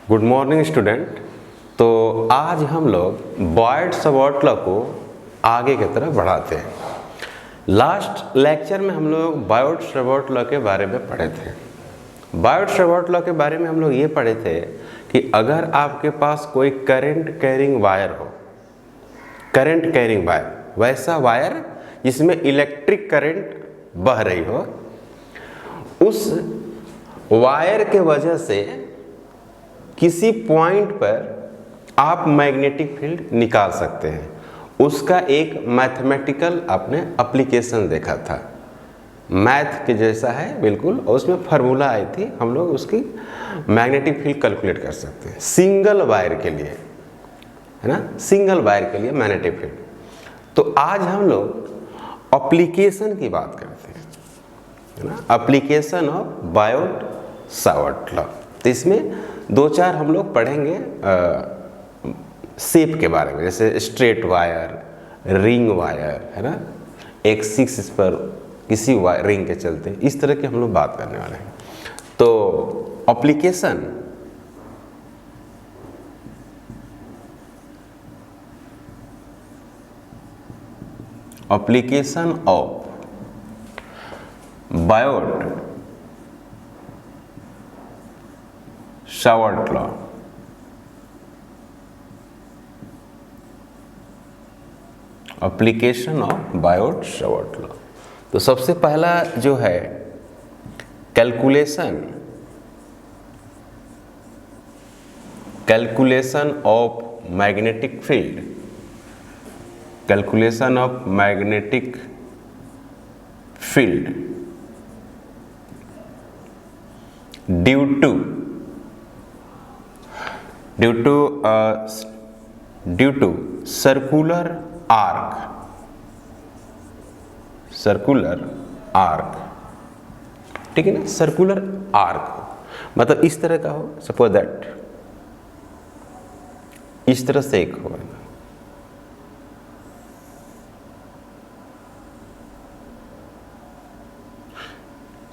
Good morning student. तो आज हम लोग बॉयड-सवार्ट लॉ को आगे की तरफ बढ़ाते हैं। लास्ट लेक्चर में हम लोग बॉयड-सवार्ट लॉ के बारे में पढ़े थे। बॉयड-सवार्ट लॉ के बारे में हम लोग ये पढ़े थे कि अगर आपके पास कोई करंट कैरिंग वायर हो, करंट कैरिंग वायर, वैसा वायर जिसमें इलेक्ट्रिक करंट बह रही हो, उस वायर के वजह से किसी पॉइंट पर आप मैग्नेटिक फील्ड निकाल सकते हैं। उसका एक मैथमेटिकल आपने एप्लीकेशन देखा था, मैथ के जैसा है बिल्कुल, और उसमें फार्मूला आई थी, हम लोग उसकी मैग्नेटिक फील्ड कैलकुलेट कर सकते हैं सिंगल वायर के लिए, है ना, सिंगल वायर के लिए मैग्नेटिक फील्ड। तो आज हम लोग एप्लीकेशन की बात करते हैं, है ना, एप्लीकेशन ऑफ बॉयड-सवार्ट लॉ। तो इसमें दो चार हम लोग पढ़ेंगे शेप के बारे में, जैसे स्ट्रेट वायर, रिंग वायर, है ना, एक्सिस इस पर किसी रिंग के चलते, इस तरह की हम लोग बात करने वाले हैं। तो application of Biot Savart law. Application of Biot Savart law. तो सबसे पहला जो है calculation of magnetic field, calculation of magnetic field due to circular arc, ठीक है ना, सर्कुलर आर्क हो, मतलब इस तरह का हो, सपोज दैट इस तरह से एक हो,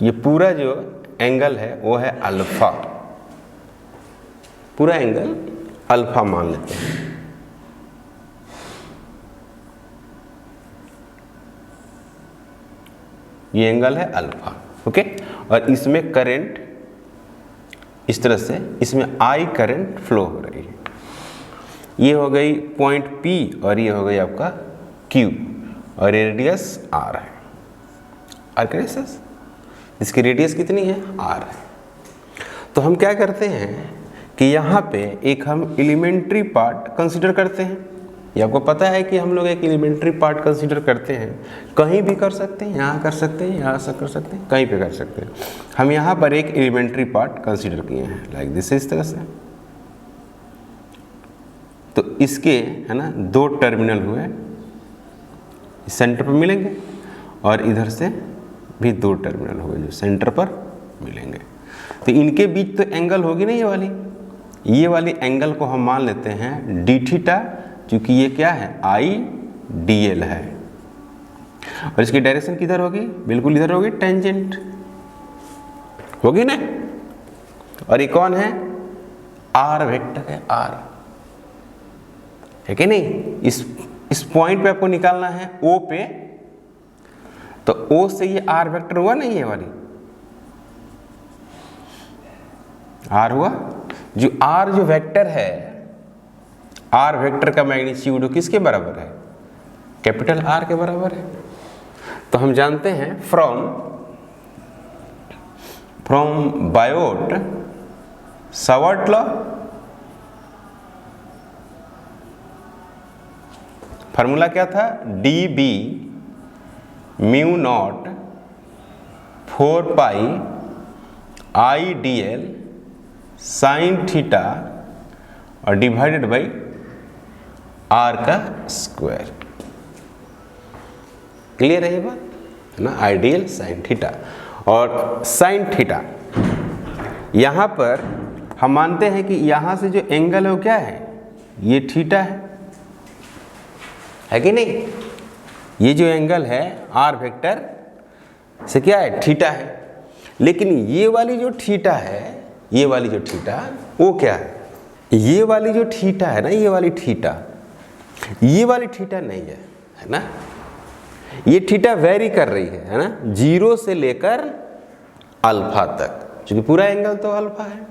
ये पूरा जो एंगल है वो है अल्फा, पूरा एंगल अल्फा मान लेते हैं। ये एंगल है अल्फा, ओके। और इसमें करंट इस तरह से, इसमें आई करंट फ्लो हो रही है। ये हो गई पॉइंट P और ये हो गई आपका Q, और रेडियस R है, आर्करेडियस, इसकी रेडियस कितनी है, R है। तो हम क्या करते हैं कि यहाँ पे एक हम एलिमेंट्री पार्ट कंसीडर करते हैं। ये आपको पता है कि हम लोग एक एलिमेंट्री पार्ट कंसीडर करते हैं, कहीं भी कर सकते हैं, यहाँ कर सकते हैं, यहाँ से कर सकते हैं, कहीं पे कर सकते हैं। हम यहाँ पर एक एलिमेंट्री पार्ट कंसीडर किए हैं, लाइक दिस, इस तरह से। तो इसके, है ना, दो टर्मिनल हुए, सेंटर पर मिलेंगे, और इधर से भी दो टर्मिनल हुए जो सेंटर पर मिलेंगे। तो इनके बीच तो एंगल होगी ना, ये वाली एंगल को हम मान लेते हैं डी थीटा, क्योंकि ये क्या है, आई डी एल है, और इसकी डायरेक्शन किधर होगी, बिल्कुल इधर होगी, टेंजेंट होगी ना। और ये कौन है, आर वेक्टर है, आर है कि नहीं। इस पॉइंट पे आपको निकालना है ओ पे, तो ओ से ये आर वेक्टर हुआ ना, ये वाली आर हुआ, जो आर जो वेक्टर है, आर वेक्टर का मैग्नीट्यूड किसके बराबर है, कैपिटल आर के बराबर है। तो हम जानते हैं फ्रॉम बॉयड-सवार्ट लॉ, फार्मूला क्या था, D B mu naught 4 pi I D L sine theta और डिवाइडेड बाई आर का स्क्वायर। क्लियर है ये बात, है ना, आइडियल साइन थीटा। और साइन थीटा यहाँ पर हम मानते हैं कि यहाँ से जो एंगल है वो क्या है, ये थीटा है कि नहीं। ये जो एंगल है आर वेक्टर से क्या है, थीटा है। लेकिन ये वाली जो थीटा है, ये वाली जो थीटा वो क्या है, ये वाली जो थीटा है ना, ये वाली थीटा नहीं है ना, ये थीटा वेरी कर रही है ना, 0 से लेकर अल्फा तक, क्योंकि पूरा एंगल तो अल्फा है।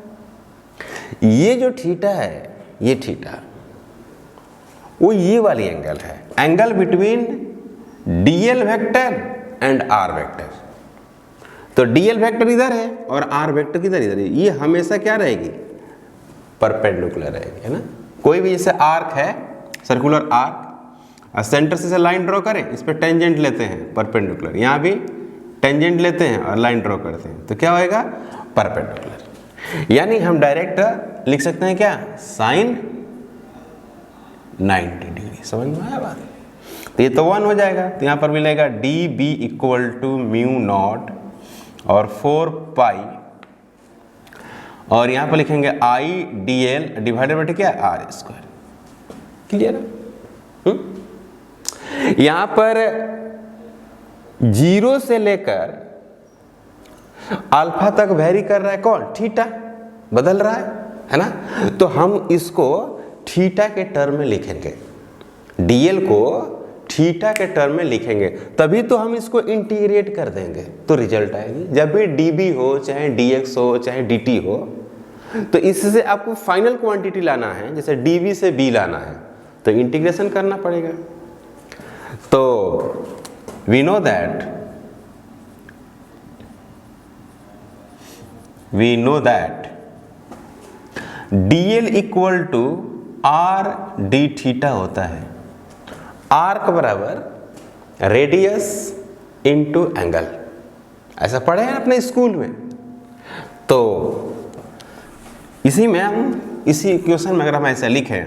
ये जो थीटा है, ये थीटा वो ये वाली एंगल है, angle between DL vector and R vector. तो डीएल वेक्टर इधर है और आर वेक्टर किधर इधर है, ये हमेशा क्या रहेगी, परपेंडिकुलर रहेगी, है ना। कोई भी जैसे आर्क है, सर्कुलर आर्क, सेंटर से लाइन ड्रॉ करें, इस पर टेंजेंट लेते हैं परपेंडिकुलर, यहाँ भी टेंजेंट लेते हैं और लाइन ड्रॉ करते हैं, तो क्या होएगा, परपेंडिकुलर। यानी हम डायरेक्ट लिख सकते हैं क्या, साइन 90 डिग्री। समझ में आया बात? तो ये तो 1 हो जाएगा, तो यहाँ पर मिलेगा D B equal to mu naught और 4 पाई, और यहाँ पर लिखेंगे I D L divided by क्या, आर स्क्वायर। क्लियर है? यहाँ पर 0 से लेकर अल्फा तक वेरी कर रहा है कौन, थीटा, बदल रहा है ना। तो हम इसको थीटा के टर्म में लिखेंगे, डीएल को थीटा के टर्म में लिखेंगे, तभी तो हम इसको इंटीग्रेट कर देंगे तो रिजल्ट आएगी। जब भी डीबी हो, चाहे डीएक्स हो, चाहे डीटी हो, तो इससे आपको फाइनल क्वांटिटी लाना है, जैसे डीबी से बी लाना है तो इंटीग्रेशन करना पड़ेगा। तो we know that DL equal to R D theta होता है, आर्क बराबर रेडियस इनटू एंगल, ऐसा पढ़े हैं अपने स्कूल में। तो इसी में हम, इसी इक्वेशन में अगर हम ऐसा लिखें,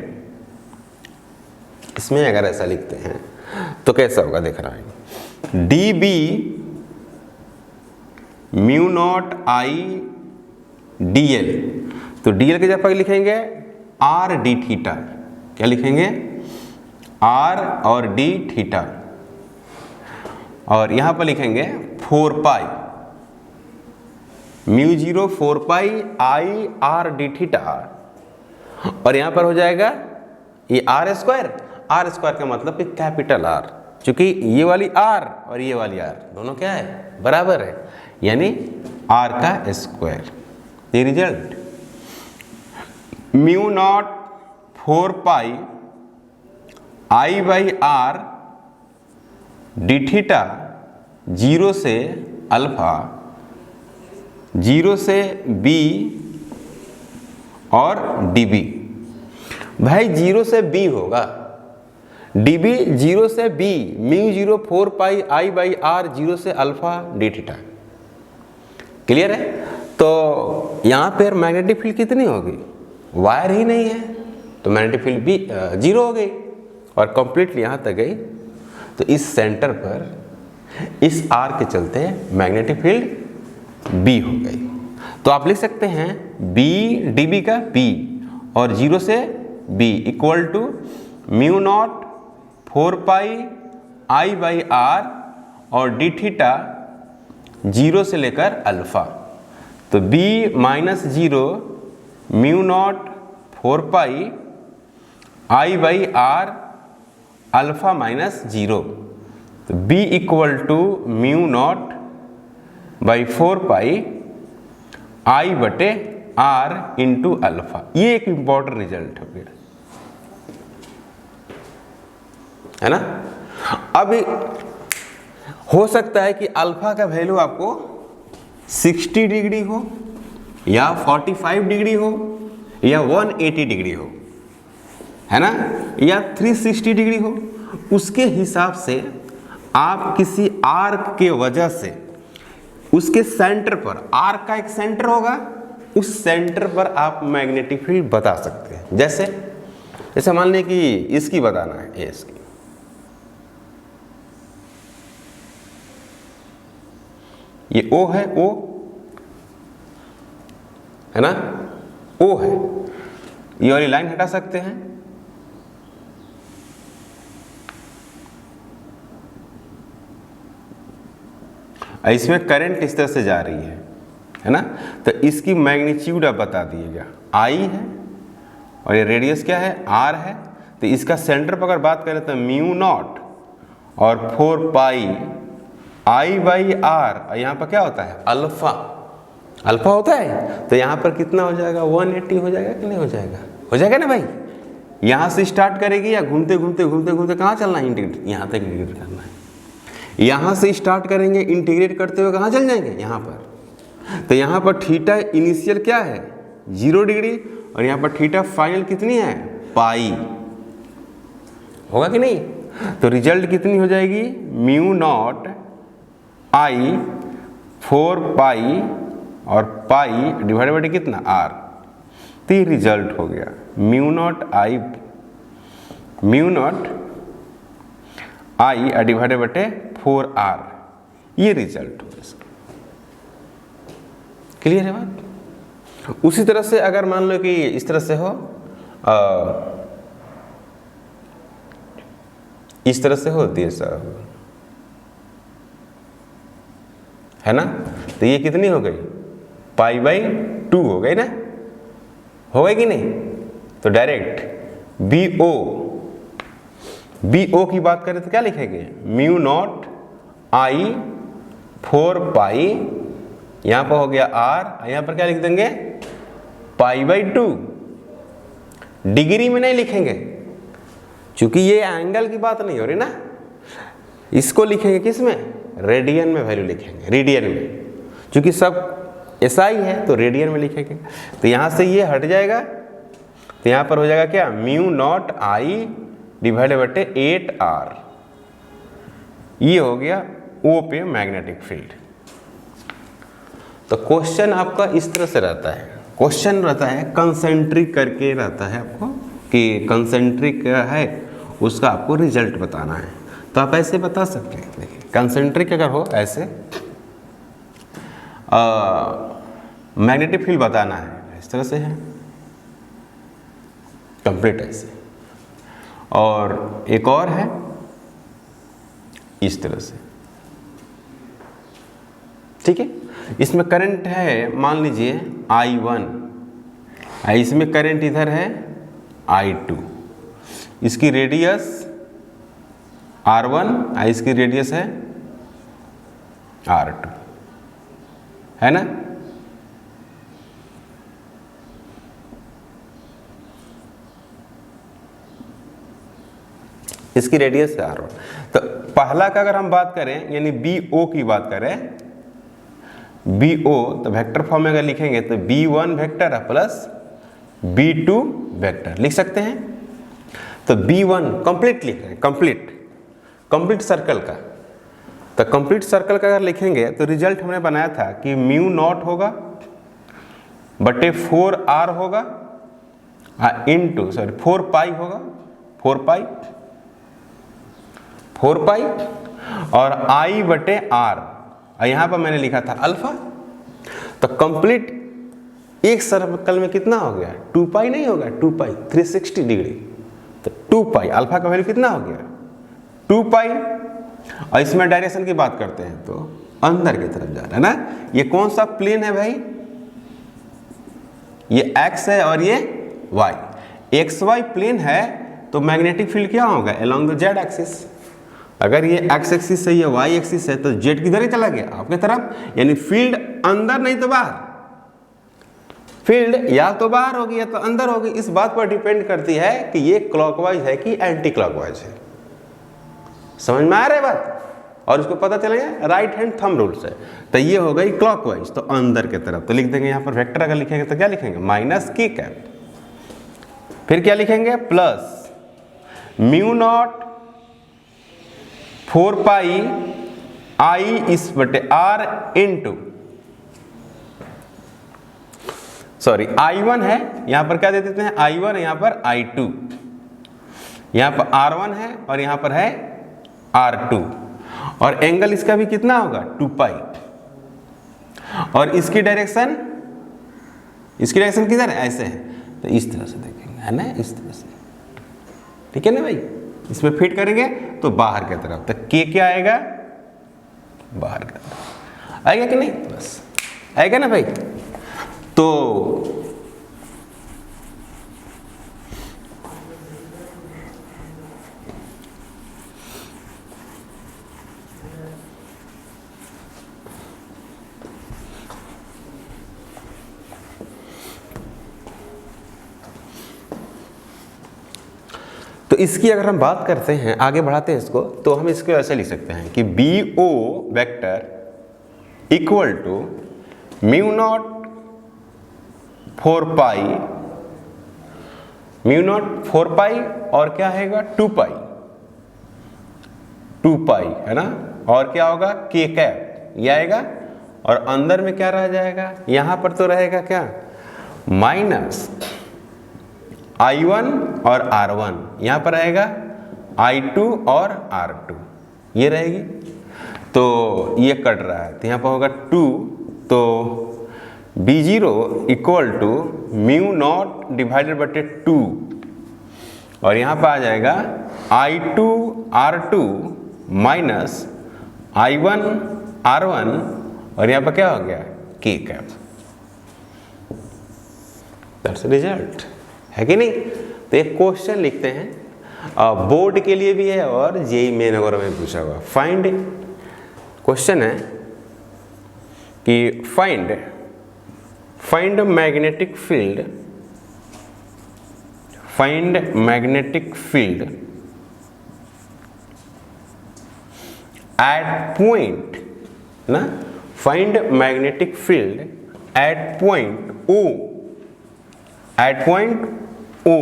इसमें अगर ऐसा लिखते हैं तो कैसा होगा, देख रहा है, D B mu naught I D L, तो डी एल के जगह पर लिखेंगे आर डी थीटा, क्या लिखेंगे, आर और डी थीटा, और यहां पर लिखेंगे 4 pi mu 0 4 pi I R D theta, और यहां पर हो जाएगा ये आर स्क्वायर, आर स्क्वायर का मतलब कि कैपिटल आर, क्योंकि ये वाली आर और ये वाली आर दोनों क्या है, बराबर है, यानी आर का स्क्वायर। ये result mu naught 4 pi I by are D theta 0 से अल्फा, 0 से बी और डीबी। भाई 0 से बी होगा, डीबी 0 से B, mu 0 4 pi I by R 0 से अल्फा डी थीटा। क्लियर है? तो यहाँ पर मैग्नेटिक फील्ड कितनी होगी, वायर ही नहीं है तो मैग्नेटिक फील्ड भी 0 हो गई और कंप्लीटली यहाँ तक गई। तो इस सेंटर पर इस आर के चलते मैग्नेटिक फील्ड बी हो गई। तो आप लिख सकते हैं बी डी बी का बी और 0 से B equal to mu naught 4 pi I by R और डी थीटा 0 से लेकर अल्फा। तो b minus 0 mu naught 4 pi I by R alpha minus 0। तो b equal to mu naught by 4 pi I बटे R into alpha. ये एक important result हो गया, है ना। अब हो सकता है कि अल्फा का वैल्यू आपको 60 डिग्री हो या 45 डिग्री हो या 180 डिग्री हो, है ना, या 360 डिग्री हो। उसके हिसाब से आप किसी आर्क के वजह से उसके सेंटर पर, आर्क का एक सेंटर होगा, उस सेंटर पर आप मैग्नेटिक फील्ड बता सकते हैं। जैसे मान लें कि इसकी बताना है, इसकी, ये O है, O है ना, O है, ये वाली लाइन हटा सकते हैं, इसमें करंट इस तरह से जा रही है ना। तो इसकी मैग्नीट्यूड आप बता दिएगा, I है और ये रेडियस क्या है, r है। तो इसका सेंटर पर अगर बात करें तो म्यू नॉट और 4 पाई आई बाई आर, और यहाँ पर क्या होता है, अल्फा, अल्फा होता है। तो यहाँ पर कितना हो जाएगा, 180 हो जाएगा कि नहीं हो जाएगा, हो जाएगा ना भाई। यहाँ से स्टार्ट करेगी या घूमते घूमते घूमते घूमते कहाँ चलना है, इंटीग्रेट, यहाँ तक इंटीग्रेट करना है। यहाँ से स्टार्ट करेंगे, इंटीग्रेट करते हुए कहाँ चल जाएंगे, यहाँ पर। तो यहाँ पर थीटा इनिशियल क्या है, 0 डिग्री, और यहाँ पर थीटा फाइनल कितनी है, पाई, होगा कि नहीं। तो रिजल्ट कितनी हो जाएगी, म्यू नॉट आई 4 पाई और पाई डिवाइडेड बाई कितना, आर। तो ये रिजल्ट हो गया म्यू नॉट आई डिवाइडेड बटे 4r, ये रिजल्ट हो इसका। क्लियर है बात। उसी तरह से अगर मान लो कि इस तरह से हो, इस तरह से होती है सब, है ना। तो ये कितनी हो गई, पाई बाई 2 हो गई ना, हो गई कि नहीं। तो डायरेक्ट BO की बात करें तो क्या लिखेंगे, म्यू नॉट आई 4 पाई, यहाँ पर हो गया r, यहाँ पर क्या लिख देंगे, पाई बाई 2। डिग्री में नहीं लिखेंगे क्योंकि ये एंगल की बात नहीं हो रही ना, इसको लिखेंगे किस में, रेडियन में वैल्यू लिखेंगे, रेडियन में, क्योंकि सब SI है तो रेडियन में लिखेंगे। तो यहाँ से ये हट जाएगा, तो यहाँ पर हो जाएगा क्या, म्यू नॉट आई डिवाइडेड बटे 8r। ये हो गया O पे मैग्नेटिक फील्ड। तो क्वेश्चन आपका इस तरह से रहता है, क्वेश्चन रहता है कंसेंट्रिक करके रहता है आपको, कि कंसेंट्रिक है उसका आपको रिजल्ट बताना है। तो आप ऐसे बता सकते हैं, देखिए कंसेंट्रिक अगर हो ऐसे मैग्नेटिक फील्ड बताना है, इस तरह से है कंप्लीट ऐसे, और एक और है इस तरह से, ठीक है। इसमें करंट है मान लीजिए I1, इसमें करंट इधर है I2, इसकी रेडियस R1, इसकी रेडियस है R2, है ना। इसकी रेडियस है R1। तो पहला का अगर हम बात करें, यानी BO की बात करें, BO तो वेक्टर फॉर्म में अगर लिखेंगे तो B1 vector plus B2 vector लिख सकते हैं। तो B1 कंप्लीट लिख रहे हैं, कंप्लीट सर्कल का। तो कंप्लीट सर्कल का अगर लिखेंगे तो रिजल्ट हमने बनाया था कि म्यू नॉट होगा बटे 4r होगा, इनटू 4 पाई होगा, 4 पाई और I बटे r, और यहाँ पर मैंने लिखा था अल्फा। तो कंप्लीट एक सर्कल में कितना हो गया, 2 पाई नहीं होगा, 2 पाई 360 डिग्री। तो 2 पाई अल्फा का वैल्यू कितना हो गया, 2 पाई। और इसमें डायरेक्शन की बात करते हैं तो अंदर की तरफ जा रहा है ना। ये कौन सा प्लेन है भाई, ये x है और ये y। XY प्लेन है तो मैग्नेटिक फील्ड क्या होगा, अलोंग द z एक्सिस। अगर ये x एक्सिस है, ये y एक्सिस है, तो z किधर ही चला गया, आपके तरफ। यानी फील्ड अंदर नहीं तो बाहर, फील्ड या तो बाहर होगी या तो अंदर होगी। इस बात पर डिपेंड करती है कि ये क्लॉकवाइज है कि एंटी क्लॉकवाइज है। समझ में आ रहा है बात। और इसको पता चलेगा राइट हैंड थंब रूल से। तो ये हो गई क्लॉकवाइज, तो अंदर की तरफ। तो लिख देंगे यहाँ पर वेक्टर अगर लिखेंगे तो क्या लिखेंगे, माइनस की कैप, फिर क्या लिखेंगे, प्लस म्यू नॉट 4 पाई आई इस बटे आर इंटू, सॉरी I1 है, यहां पर क्या दे देते हैं I1, यहां पर I2, यहां पर R1 है और यहां पर है R2, और एंगल इसका भी कितना होगा 2 पाई। और इसकी डायरेक्शन किधर है, ऐसे है। तो इस तरह से देखेंगे, है ना, इस तरह से, ठीक है ना भाई। इसमें फिट करेंगे तो बाहर की तरफ, तो K क्या आएगा, बाहर की तरफ आएगा कि नहीं, बस आएगा ना भाई। तो तो इसकी अगर हम बात करते हैं, आगे बढ़ाते हैं इसको, तो हम इसको ऐसे लिख सकते हैं कि B O vector equal to mu naught 4 pi, mu naught 4 pi और क्या आएगा 2 पाई, 2 पाई है ना, और क्या होगा के कैप ये आएगा, और अंदर में क्या रह जाएगा, यहां पर तो रहेगा क्या माइनस I1 और R1, यहां पर आएगा I2 और R2, ये रहेगी। तो ये कट रहा है तो यहां पर होगा 2, तो B0 equal to mu naught divided बटे 2, और यहां पर आ जाएगा I2 R2 minus I1 R1, और यहां पर क्या हो गया के कैप। दैट्स रिजल्ट, है कि नहीं। तो एक क्वेश्चन लिखते हैं, बोर्ड के लिए भी है और जेईई मेन वगैरह में पूछा हुआ। फाइंड, क्वेश्चन है कि find magnetic field, find magnetic field at point ना, find magnetic field at point O, at point O।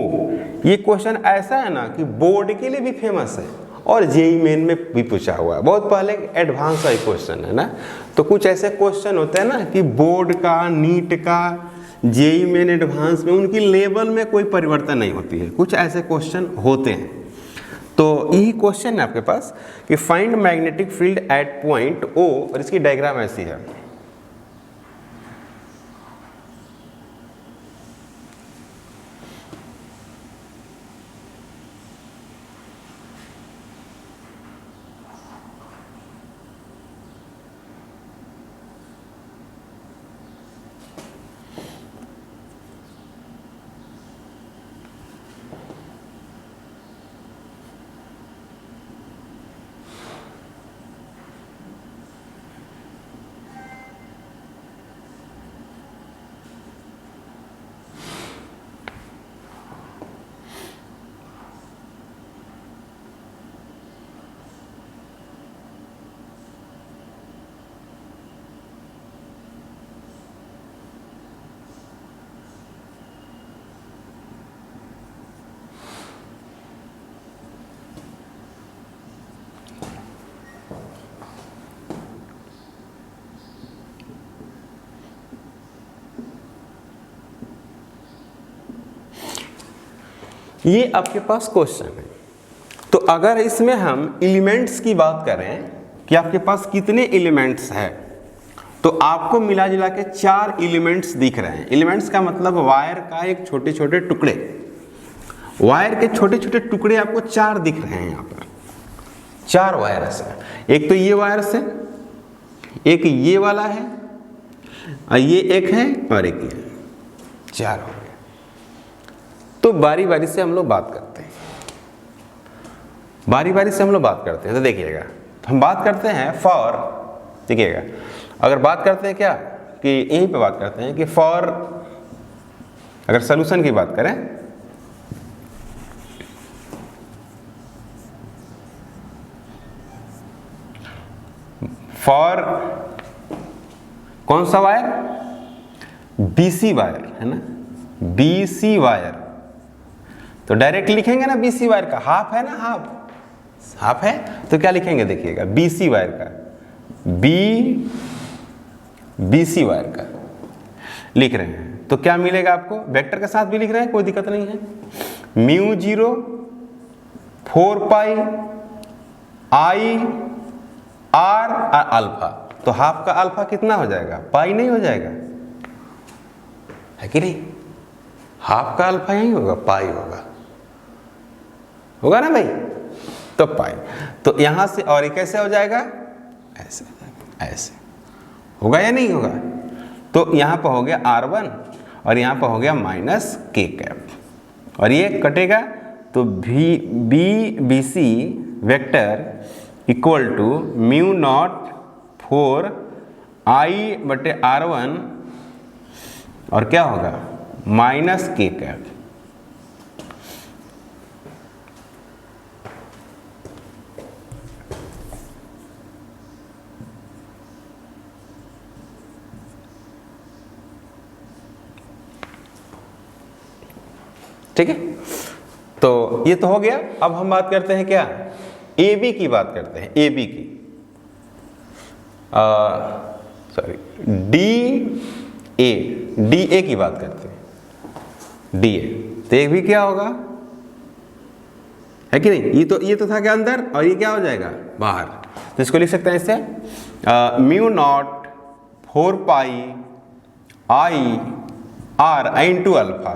ये क्वेश्चन ऐसा है ना कि बोर्ड के लिए भी फेमस है और जेईई मेन में भी पूछा हुआ है, बहुत पहले एडवांस वाला क्वेश्चन है ना। तो कुछ ऐसे क्वेश्चन होते हैं ना कि बोर्ड का, नीट का, जेईई मेन एडवांस में उनकी लेवल में कोई परिवर्तन नहीं होती है, कुछ ऐसे क्वेश्चन होते हैं। तो यही क्वेश्चन है आपके पास कि find magnetic field at point O, और इसकी डायग्राम ऐसी है। ये आपके पास क्वेश्चन है। तो अगर इसमें हम एलिमेंट्स की बात करें कि आपके पास कितने एलिमेंट्स हैं, तो आपको मिला जुला के 4 एलिमेंट्स दिख रहे हैं। एलिमेंट्स का मतलब वायर का एक छोटे छोटे टुकड़े, वायर के छोटे छोटे टुकड़े आपको 4 दिख रहे हैं। यहाँ पर 4 वायर्स है, एक तो ये वायर्स है, एक ये वाला है, और ये एक है, और एक ये, 4 हो गए। तो बारी बारी से हम लोग बात करते हैं, बारी बारी से हम लोग बात करते हैं। तो देखिएगा, हम बात करते हैं फॉर, देखिएगा अगर बात करते हैं क्या कि यहीं पे बात करते हैं कि फॉर, अगर सॉल्यूशन की बात करें, फॉर कौन सा वायर, BC वायर है ना, BC वायर। तो डायरेक्ट लिखेंगे ना BC वायर का, हाफ है ना, हाफ है, तो क्या लिखेंगे देखिएगा, BC वायर का, BC वायर का लिख रहे हैं। तो क्या मिलेगा आपको, वेक्टर के साथ भी लिख रहे हैं, कोई दिक्कत नहीं है। Mu 0 4 pi I R alpha, तो हाफ का अल्फा कितना हो जाएगा, पाई नहीं हो जाएगा, है कि नहीं। हाफ का अल्फा यही होगा, पाई होगा ना भाई, तो पाई। तो यहां से और ये कैसे हो जाएगा, ऐसे ऐसे होगा या नहीं होगा। तो यहां पर हो गया R1 और यहां पर हो गया माइनस के कैप, और ये कटेगा तो BC vector equal to mu naught 4 I बटे R1, और क्या होगा माइनस के कैप। ठीक है, तो ये तो हो गया। अब हम बात करते हैं क्या, ए बी की बात करते हैं, ए बी की, सॉरी डी ए की बात करते हैं, डी ए। तो एक भी क्या होगा, है कि नहीं, ये तो था क्या अंदर, और ये क्या हो जाएगा बाहर। तो इसको लिख सकते हैं इससे mu naught 4 pi I R into alpha.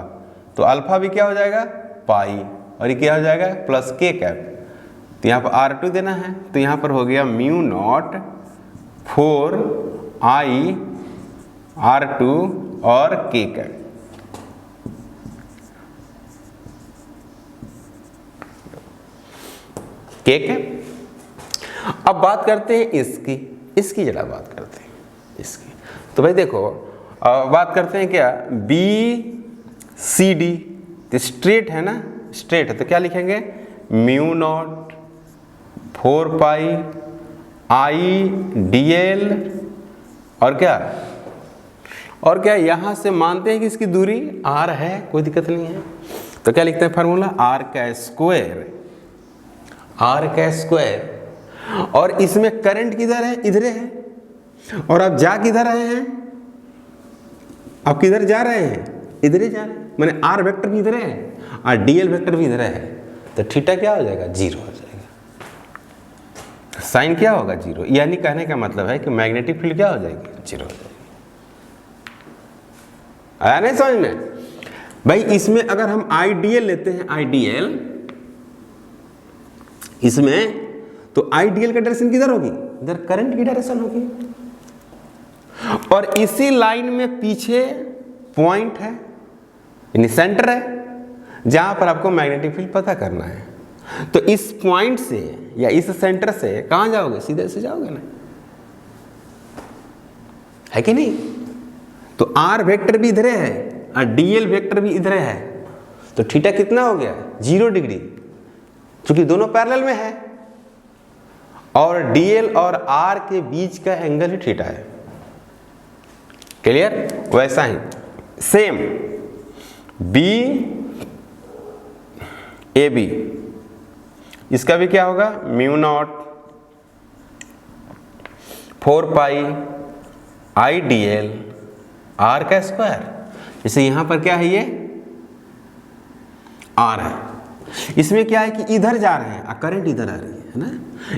तो अल्फा भी क्या हो जाएगा पाई, और ये क्या हो जाएगा प्लस के कैप। तो यहाँ पर R2 देना है, तो यहाँ पर हो गया म्यू नॉट 4 आई R2 और के कैप। के कैप। अब बात करते हैं इसकी जरा बात करते हैं इसकी। तो भाई देखो बात करते हैं क्या, बी सी डी, तो स्ट्रेट है ना, स्ट्रेट है, तो क्या लिखेंगे mu naught 4 pi I D L, और क्या यहाँ से मानते हैं कि इसकी दूरी r है, कोई दिक्कत नहीं है। तो क्या लिखते हैं फार्मूला, r का स्क्वायर, और इसमें करंट किधर है, इधर है, और आप जा किधर रहे हैं, आप किधर जा रहे हैं, इधर ही जा रहे हैं, मैंने आर वेक्टर भी इधर है और डीएल वेक्टर भी इधर है। तो थीटा क्या हो जाएगा, 0 हो जाएगा, साइन क्या होगा 0। यानी कहने का मतलब है कि मैग्नेटिक फील्ड क्या हो जाएगी, 0 हो जाएगी। आया नहीं समझ में भाई। इसमें अगर हम आईडीएल लेते हैं, आईडीएल इसमें, तो आईडीएल का डायरेक्शन किधर होगी, इधर करंट की डायरेक्शन होगी, और इसी लाइन में पीछे पॉइंट है, यानी सेंटर है, जहां पर आपको मैग्नेटिक फील्ड पता करना है। तो इस पॉइंट से या इस सेंटर से कहां जाओगे, सीधे से जाओगे ना, है कि नहीं। तो आर वेक्टर भी इधर है और डीएल वेक्टर भी इधर है, तो थीटा कितना हो गया 0 डिग्री, क्योंकि दोनों पैरेलल में है, और डीएल और आर के बीच का एंगल ही थीटा है। क्लियर। वैसा ही सेम बी ए बी, इसका भी क्या होगा mu naught 4 pi I D L R का स्क्वायर। जैसे यहां पर क्या है, ये आर है, इसमें क्या है कि इधर जा रहे हैं, करंट इधर आ रही है ना,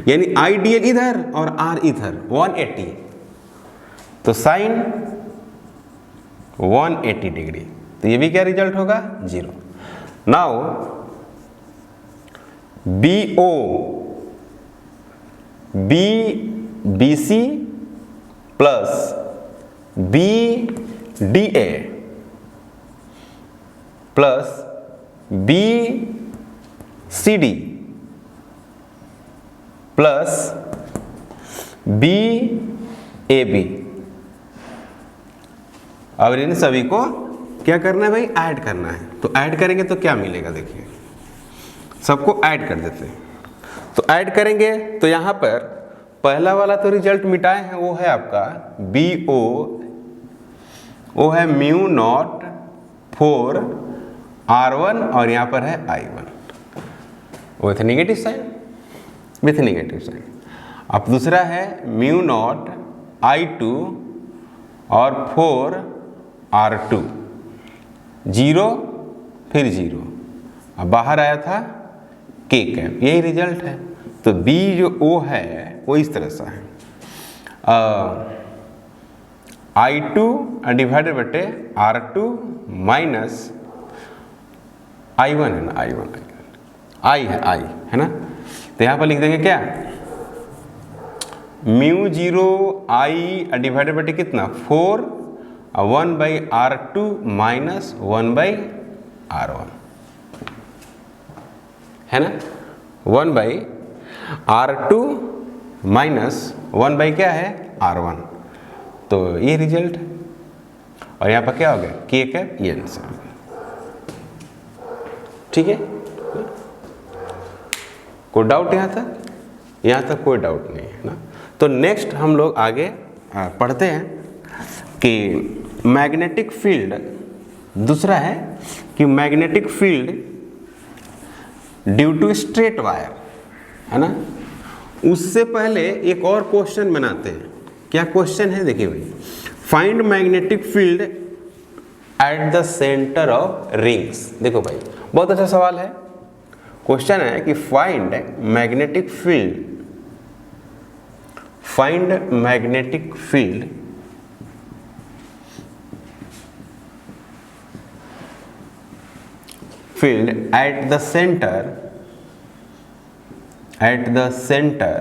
यानी आई डी एल इधर और आर इधर 180, तो साइन 180 डिग्री। तो ये भी क्या रिजल्ट होगा 0। Now B O B C plus B D A plus B C D plus B A B. अब इन सभी को क्या करना है भाई, ऐड करना है। तो ऐड करेंगे तो क्या मिलेगा, देखिए सबको ऐड कर देते हैं। तो ऐड करेंगे तो यहाँ पर पहला वाला तो रिजल्ट मिटाए हैं, वो है आपका बी ओ, वो है म्यू नॉट 4 R1 और यहाँ पर है I1 विथ नेगेटिव साइन, अब दूसरा है म्यू नॉट I2 और 4 R2, 0 फिर 0, अब बाहर आया था के कैप, यही रिजल्ट है। तो बी जो ओ है वो इस तरह सा है, I2 डिवाइडेड बटे R2 माइनस I1 है ना, I है ना। तो यहाँ पर लिख देंगे क्या, म्यू 0 I डिवाइडेड बटे कितना 4 1/R2 माइनस 1/R1 है ना, 1/R2 माइनस 1 क्या है R1। तो ये रिजल्ट है, और यहाँ पर क्या हो गया के कैप, ये आंसर। ठीक है, कोई डाउट यहाँ तक कोई डाउट नहीं है ना। तो नेक्स्ट हम लोग आगे पढ़ते हैं कि मैग्नेटिक फील्ड, दूसरा है कि magnetic field due to straight wire, है ना। उससे पहले एक और क्वेश्चन बनाते हैं। क्या क्वेश्चन है, देखिए भाई, find magnetic field at the centre of rings. देखो भाई, बहुत अच्छा सवाल है। क्वेश्चन है कि find magnetic field at the center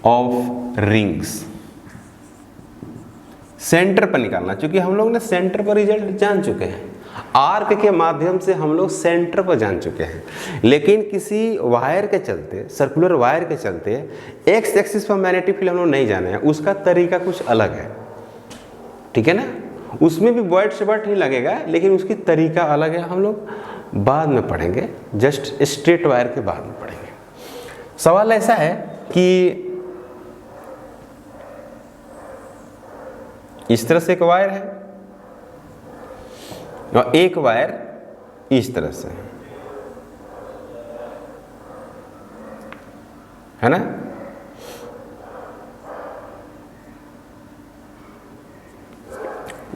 of rings। Centre पर निकालना, क्योंकि हम लोग ने सेंटर पर रिजल्ट जान चुके हैं, आर्क के माध्यम से हम लोग सेंटर पर जान चुके हैं, लेकिन किसी वायर के चलते, सर्कुलर वायर के चलते एक्स एक्सिस पर मैग्नेटिक फील्ड हम लोग नहीं जाने हैं, उसका तरीका कुछ अलग है, ठीक है ना। उसमें भी बॉयड शेबर्ट ही लगेगा, लेकिन उसकी तरीका अलग है, हम लोग बाद में पढ़ेंगे, जस्ट स्ट्रेट वायर के बाद में पढ़ेंगे। सवाल ऐसा है कि इस तरह से एक वायर है और एक वायर इस तरह से है ना।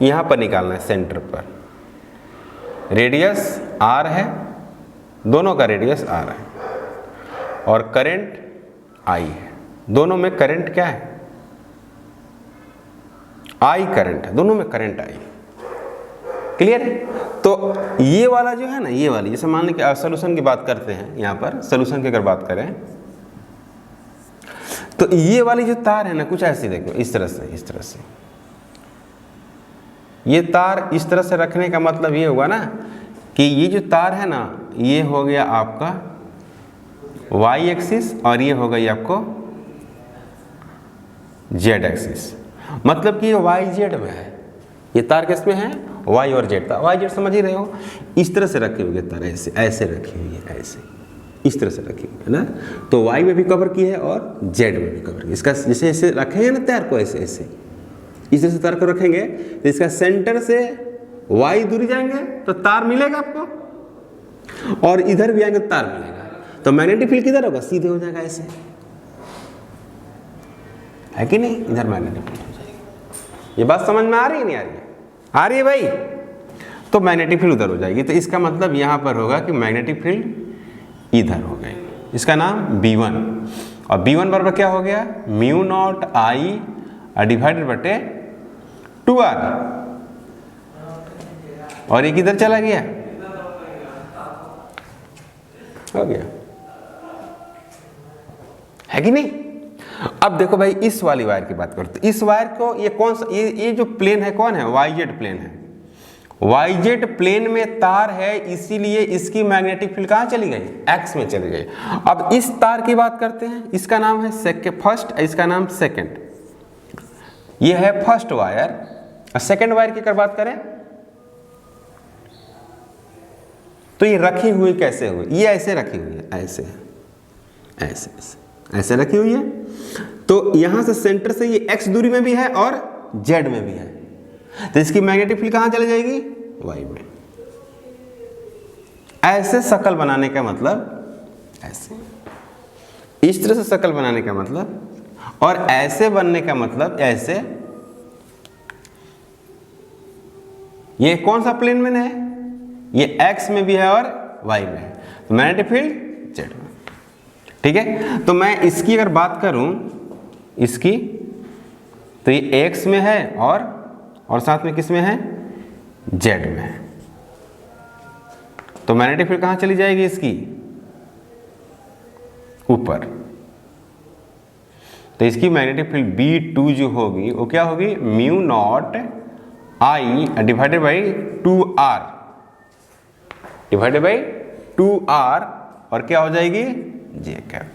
यहां पर निकालना है सेंटर पर, रेडियस r है, दोनों का रेडियस r है, और करंट I है। दोनों में करंट क्या है, I करंट है, दोनों में करंट I। क्लियर है। तो ये वाला जो है ना, ये वाली, जैसे मान लें कि सोल्यूशन की बात करते हैं, यहां पर सोल्यूशन की अगर बात करें तो ये वाली जो तार है ना, कुछ ऐसी देखो, इस तरह से ये तार इस तरह से रखने का मतलब ये होगा ना कि ये जो तार है ना, ये हो गया आपका y एक्सिस और ये हो गई आपको z एक्सिस। मतलब कि ये YZ में है, ये तार किस में है, Y और Z। YZ समझ ही रहे हो, इस तरह से रखी हुई है तार, ऐसे रखी हुई है, ऐसे इस तरह से रखी हुई है ना। तो Y में भी कवर की है और Z में भी कवर की। इसका जैसे ऐसे रखेंगे ना तार को, ऐसे इस तरह से तार को रखेंगे तो इसका सेंटर से Y दूरी जाएंगे तो तार मिलेगा आपको, और इधर भी आएंगे तो तार मिलेगा। तो मैग्नेटिक फील्ड किधर होगा, सीधे हो जाएगा, ऐसे है कि नहीं, इधर मैग्नेटिक फील्ड हो जाएगी। ये बात समझ में आ रही है, नहीं आ रही है, आ रही है भाई। तो मैग्नेटिक फील्ड उधर हो जाएगी, तो इसका मतलब यहां पर होगा कि मैग्नेटिक फील्ड इधर हो गई, इसका नाम B1। और B1 बराबर क्या हो गया, म्यू नॉट I डिवाइडेड बटे 2R, और ये किधर चला गया, हो गया, है कि नहीं। अब देखो भाई, इस वाली वायर की बात करो तो इस वायर को, ये कौन सा, ये जो प्लेन है कौन है, YZ प्लेन है। YZ प्लेन में तार है, इसीलिए इसकी मैग्नेटिक फील्ड कहाँ चली गई, X में चली गई। अब इस तार की बात करते हैं, इसका नाम है फर्स्ट, इसका नाम सेकंड। ये है फर्स्ट वायर, और सेकंड वायर की अगर बात करें तो ये रखी हुई कैसे हुई, ये ऐसे रखी हुई है, ऐसे रखी हुई है। तो यहां से सेंटर से ये x दूरी में भी है और z में भी है, तो इसकी मैग्नेटिक फील्ड कहां चली जाएगी, y में। ऐसे शक्ल बनाने का मतलब, ऐसे इस तरह से शक्ल बनाने का मतलब, और ऐसे बनने का मतलब ऐसे। ये कौन सा प्लेन में है, ये x में भी है और y में है, तो मैग्नेटिक फील्ड z में, ठीक है। तो मैं इसकी अगर बात करूं, इसकी, तो ये x में है और साथ में किस में है, z में है। तो मैग्नेटिक फील्ड कहां चली जाएगी इसकी, ऊपर। तो इसकी मैग्नेटिक फील्ड B2 जो होगी वो क्या होगी, mu naught I divided by 2R, divided by 2R, और क्या हो जाएगी, J कैप।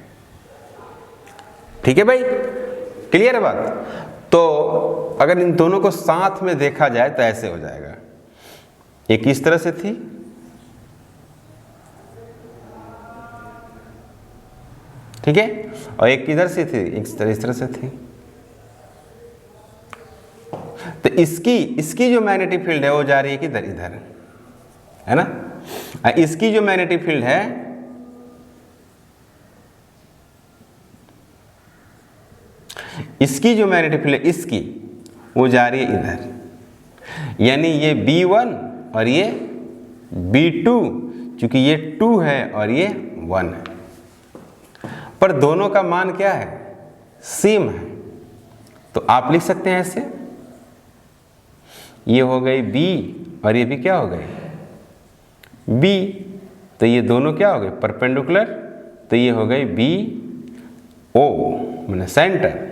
ठीक है भाई, क्लियर है बात। तो अगर इन दोनों को साथ में देखा जाए तो ऐसे हो जाएगा, एक इस तरह से थी, ठीक है, और एक किधर से थी, इस तरह से थी। तो इसकी जो मैग्नेटिक फील्ड है वो जा रही है किधर, इधर, है ना। इसकी जो मैग्नेटिक फील्ड है इसकी वो जा रही है इधर, यानी ये B1 और ये B2, क्योंकि ये 2 है और ये 1 है, पर दोनों का मान क्या है, सेम है। तो आप लिख सकते हैं ऐसे, ये हो गई B और ये भी क्या हो गई, B, तो ये दोनों क्या हो गए, परपेंडिकुलर, तो ये हो गई BO माने सेंटर,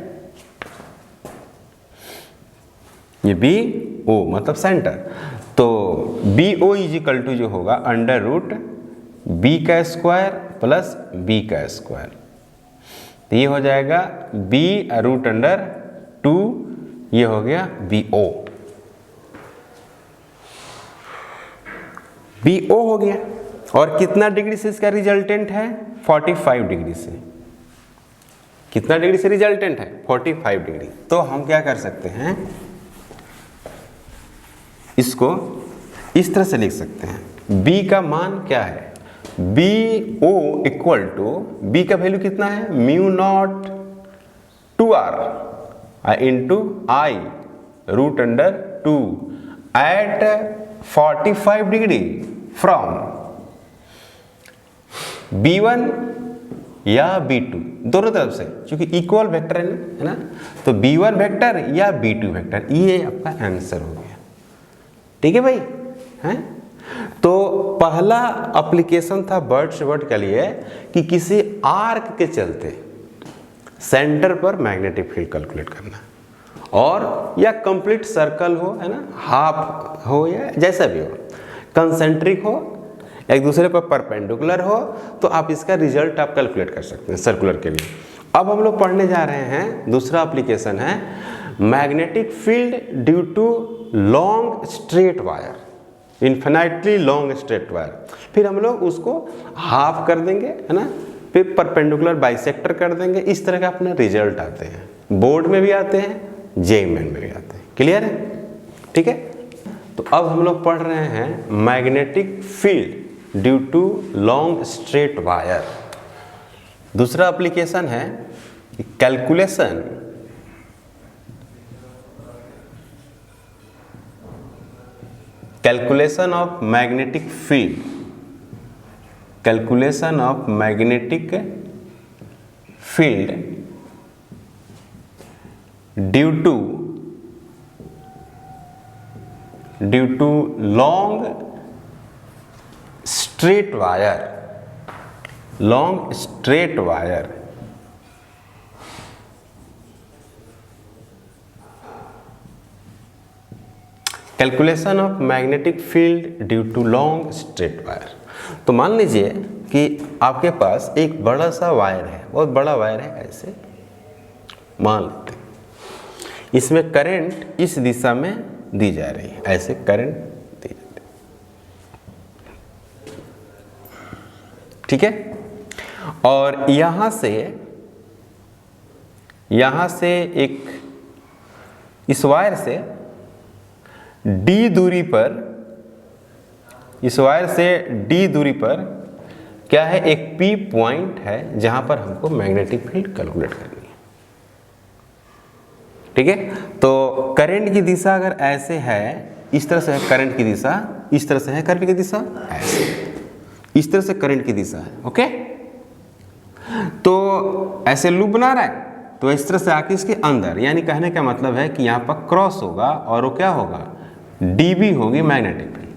ये BO मतलब सेंटर। तो BO इज इक्वल टू जो होगा अंडर रूट B का स्क्वायर प्लस B का स्क्वायर, तो ये हो जाएगा B रूट अंडर 2, ये हो गया BO हो गया। और कितना डिग्री से इसका रिजल्टेंट है, 45 डिग्री से। कितना डिग्री से रिजल्टेंट है, 45 डिग्री। तो हम क्या कर सकते हैं, इसको इस तरह से लिख सकते हैं, B का मान क्या है, BO इक्वल टू, B का वैल्यू कितना है, mu naught 2R into I root under 2 at 45 degree from B1 या B2, दोनों तरफ से, क्योंकि इक्वल वेक्टर है ना, तो B1 वेक्टर या B2 वेक्टर, ये आपका आंसर हो गया। ठीक है भाई, हैं? तो पहला एप्लीकेशन था बर्ड से वर्ड के लिए कि किसी आर्क के चलते सेंटर पर मैग्नेटिक फील्ड कैलकुलेट करना, और या कंप्लीट सर्कल हो, है ना, हाफ हो या जैसा भी हो, कंसेंट्रिक हो, एक दूसरे पर परपेंडिकुलर हो, तो आप इसका रिजल्ट आप कैलकुलेट कर सकते हैं सर्कुलर के लिए। अब हम लोग पढ़ने जा रहे हैं, दूसरा एप्लीकेशन है magnetic field due to long straight wire, infinitely long straight wire. फिर हम लोग उसको हाफ कर देंगे, है ना, फिर परपेंडिकुलर बाइसेक्टर कर देंगे। इस तरह का अपने रिजल्ट आते हैं, बोर्ड में भी आते हैं, जेईई में भी आते हैं। क्लियर है? ठीक है। तो अब हम लोग पढ़ रहे हैं magnetic field due to long straight wire. दूसरा एप्लीकेशन है calculation of magnetic field, calculation of magnetic field due to long straight wire, long straight wire. Calculation of magnetic field due to long straight wire. तो मान लीजिए कि आपके पास एक बड़ा सा वायर है, बहुत बड़ा वायर है, ऐसे मान लेते हैं, इसमें करंट इस दिशा में दी जा रही है, ऐसे करंट दी जाती है। ठीक है। और यहां से एक इस वायर से डी दूरी पर, इस वायर से डी दूरी पर क्या है, एक पी पॉइंट है जहां पर हमको मैग्नेटिक फील्ड कैलकुलेट करनी है। ठीक है। तो करंट की दिशा अगर ऐसे है, इस तरह से है करंट की दिशा, इस तरह से है करंट की दिशा, ऐसे इस तरह से करंट की दिशा है। ओके। तो ऐसे लूप बना रहा है, तो इस तरह से आके इसके अंदर, यानी कहने का मतलब है कि यहां पर क्रॉस होगा और वो क्या होगा, डीबी होगी मैग्नेटिक फील्ड।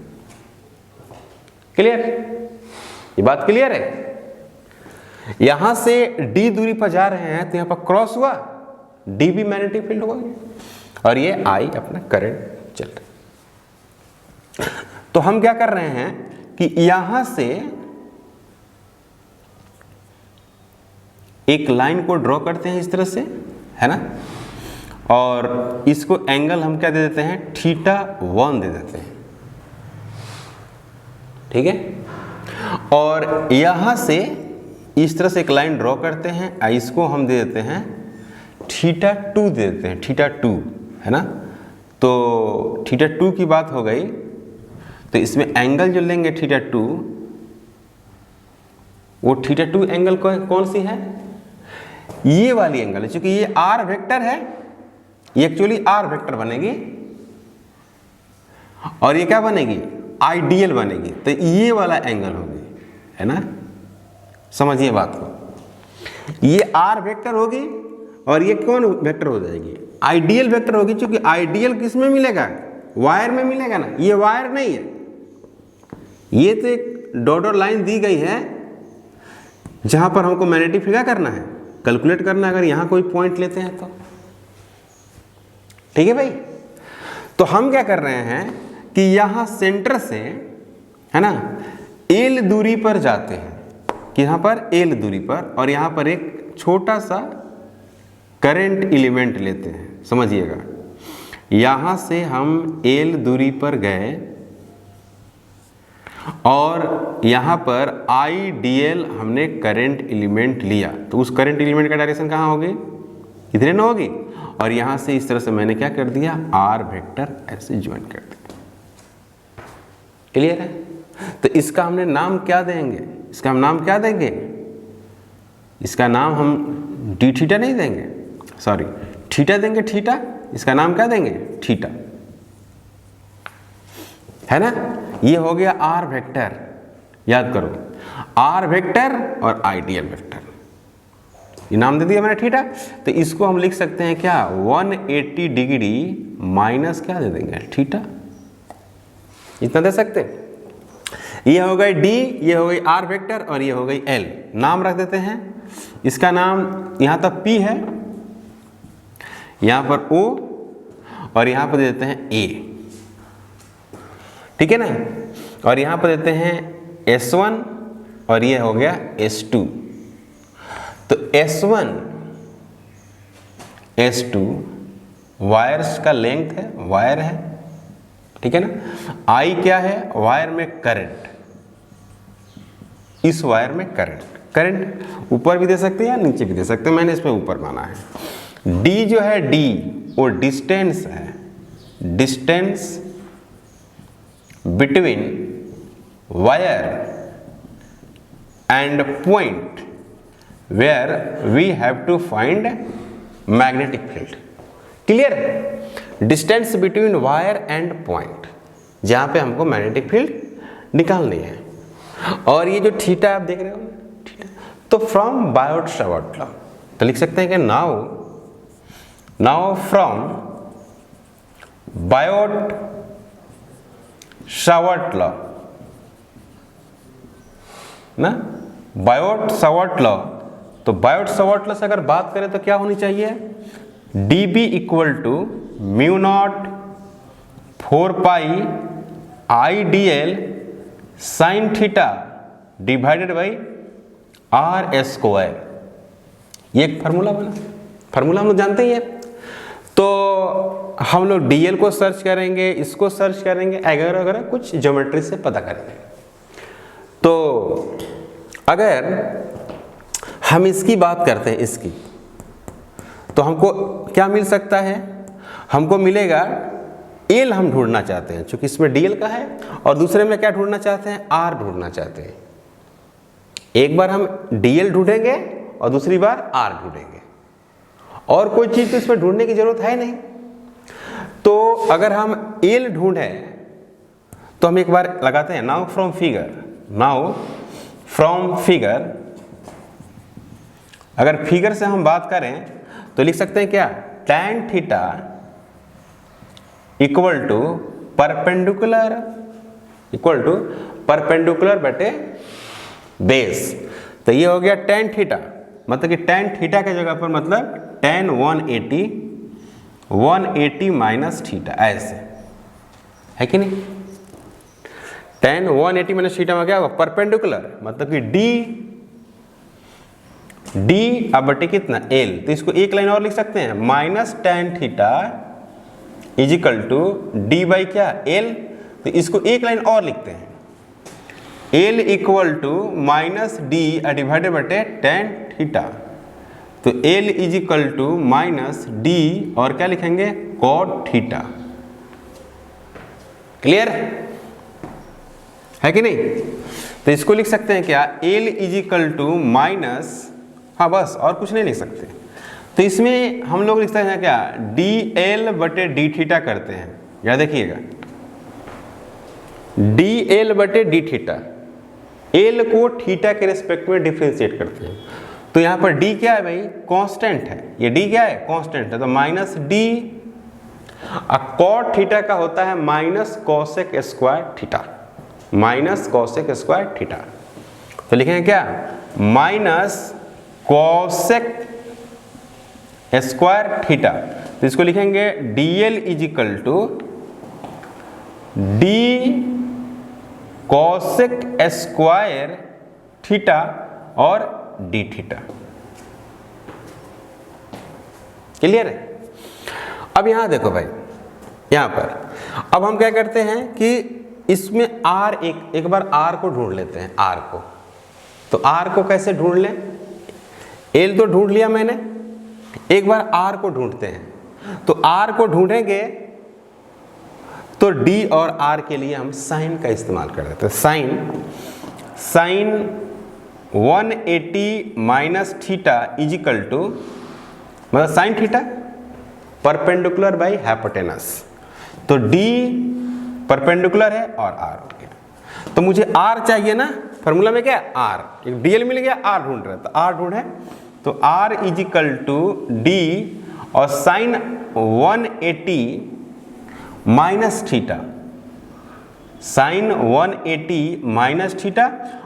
क्लियर? ये बात क्लियर है? यहां से डी दूरी पर जा रहे हैं तो यहां पर क्रॉस हुआ, डीबी मैग्नेटिक फील्ड होगा, और ये आई अपना करंट चल रहा है। तो हम क्या कर रहे हैं कि यहां से एक लाइन को ड्रॉ करते हैं इस तरह से, है ना, और इसको एंगल हम क्या दे देते हैं, θ1 दे देते हैं। ठीक है। और यहां से इस तरह से एक लाइन ड्रॉ करते हैं, इसको हम दे देते हैं θ2 दे देते हैं, θ2, है ना। तो थीटा 2 की बात हो गई, तो इसमें एंगल जो लेंगे थीटा 2, वो थीटा 2 एंगल कौन सी है? ये वाली एंगल है। क्योंकि ये आर वेक्टर है, ये एक्चुअली आर वेक्टर बनेगी और ये क्या बनेगी? आइडियल बनेगी। तो ये वाला एंगल होगी, है ना? समझिए बात को। ये आर वेक्टर होगी और ये कौन वेक्टर हो जाएगी? आइडियल वेक्टर होगी। क्योंकि आइडियल किस में मिलेगा? वायर में मिलेगा ना। ये वायर नहीं है, ये तो एक डॉटेड लाइन दी गई है जहां पर हमको मैग्नेटिक फील्ड क्या करना है? कैलकुलेट करना है। अगर यहां कोई पॉइंट लेते हैं तो ठीक है भाई। तो हम क्या कर रहे हैं कि यहां सेंटर से, है ना, एल दूरी पर जाते हैं, कि यहां पर एल दूरी पर, और यहां पर एक छोटा सा करंट एलिमेंट लेते हैं। समझिएगा, यहां से हम एल दूरी पर गए और यहां पर आई डी एल हमने करंट एलिमेंट लिया, तो उस करंट एलिमेंट का डायरेक्शन कहाँ होगी? इधर ना होगी। और यहां से इस तरह से मैंने क्या कर दिया? आर वेक्टर ऐसे ज्वाइन कर दिया। क्लियर है? तो इसका हमने नाम क्या देंगे? इसका हम नाम क्या देंगे? इसका नाम हम डी थीटा नहीं देंगे, सॉरी थीटा देंगे। थीटा, इसका नाम क्या देंगे? थीटा, है ना? ये हो गया आर वेक्टर। याद करो, आर वेक्टर और आइडियल वेक्टर, ये नाम दे दिया मैंने थीटा। तो इसको हम लिख सकते हैं क्या? 180 डिग्री माइनस क्या दे देंगे? थीटा। इतना दे सकते। ये हो गई डी, ये हो गई आर वेक्टर और ये हो गई एल। नाम रख देते हैं। इसका नाम यहां तक पी है, यहां पर ओ, और यहां पर देते हैं ए, ठीक है ना? और यहां पर देते हैं S1 और ये हो गया S2। तो S1 S2 वायर्स का लेंथ है, वायर है, ठीक है ना? आई क्या है? वायर में करंट, इस वायर में करंट ऊपर भी दे सकते हैं या नीचे भी दे सकते हैं, मैंने इसमें ऊपर माना है। डी जो है, डी वो डिस्टेंस है, distance between wire and point where we have to find magnetic field. Clear? Distance between wire and point, जहां पे हमको मैग्नेटिक फील्ड निकालनी है। और ये जो थीटा आप देख रहे हो, थीटा, तो फ्रॉम बायोट-सावर्त लॉ, तो लिख सकते हैं कि नाउ फ्रॉम बायोट-सावर्त लॉ ना, बायोट-सावर्त लॉ। तो बायोट-सावर्त लॉ से अगर बात करें तो क्या होनी चाहिए? dB equal to mu naught 4 pi I D L sine theta divided by R square. ये एक फार्मूला बना, फार्मूला हम लोग जानते ही है। तो हम लोग डीएल को सर्च करेंगे, इसको सर्च करेंगे, अगर कुछ ज्योमेट्री से पता करेंगे। तो अगर हम इसकी बात करते हैं, इसकी, तो हमको क्या मिल सकता है? हमको मिलेगा एल हम ढूंढना चाहते हैं, क्योंकि इसमें डीएल का है, और दूसरे में क्या ढूंढना चाहते हैं? आर ढूंढना चाहते हैं। एक बार हम डीएल ढूंढेंगे और दूसरी बार आर ढूंढेंगे, और कोई चीज तो इसमें ढूंढने की जरूरत है नहीं। तो अगर हम एल ढूंढें तो हम एक बार लगाते हैं नाउ फ्रॉम फिगर, अगर फिगर से हम बात करें तो लिख सकते हैं क्या? tan theta equal to perpendicular बटे बेस। तो ये हो गया tan थीटा, मतलब कि tan थीटा के जगह पर मतलब tan 180 माइनस थीटा, ऐसे है कि नहीं? tan 180 माइनस थीटा में क्या होगा? परपेंडिकुलर, मतलब कि डी अब बटे कितना? एल। तो इसको एक लाइन और लिख सकते हैं, minus tan theta is equal to D by क्या? एल। तो इसको एक लाइन और लिखते हैं, L equal to minus D divided बटे tan थीटा। तो L is equal to minus D और क्या लिखेंगे? cot theta. क्लियर है कि नहीं? तो इसको लिख सकते हैं क्या, L is equal to minus, हाँ बस और कुछ नहीं लिख सकते। तो इसमें हम लोग लिखते हैं क्या, dl बटे डी थीटा करते हैं। याद देखिएगा, dl बटे डी थीटा, l को थीटा के रिस्पेक्ट में डिफ्रेंशिएट करते हैं। तो यहाँ पर d क्या है भाई, कांस्टेंट है, ये d क्या है, कांस्टेंट है, तो माइनस d। कॉट थीटा का होता है minus cosec square theta, minus cosec square theta. तो लिखेंगे क्या, माइनस कॉसेक स्क्वायर थीटा। तो इसको लिखेंगे dl is equal to d cosec square theta और d थीटा। क्लियर है? अब यहां देखो भाई, यहां पर अब हम क्या करते हैं कि इसमें r, एक बार r को ढूंढ लेते हैं, r को। तो r को कैसे ढूंढ लें, l तो ढूंढ लिया मैंने, एक बार r को ढूंढते हैं। तो r को ढूंढेंगे तो d और r के लिए हम साइन का इस्तेमाल कर देते हैं। Sine 180 minus theta is equal to, मतलब sine theta perpendicular by hypotenuse. तो d परपेंडिकुलर है और r हो गया। तो मुझे r चाहिए ना, फॉर्मूला में क्या है r, एक dl मिल गया, r ढूंढ रहे, तो r ढूंढे, तो r is equal to d और sine 180 minus theta, sine 180 minus theta.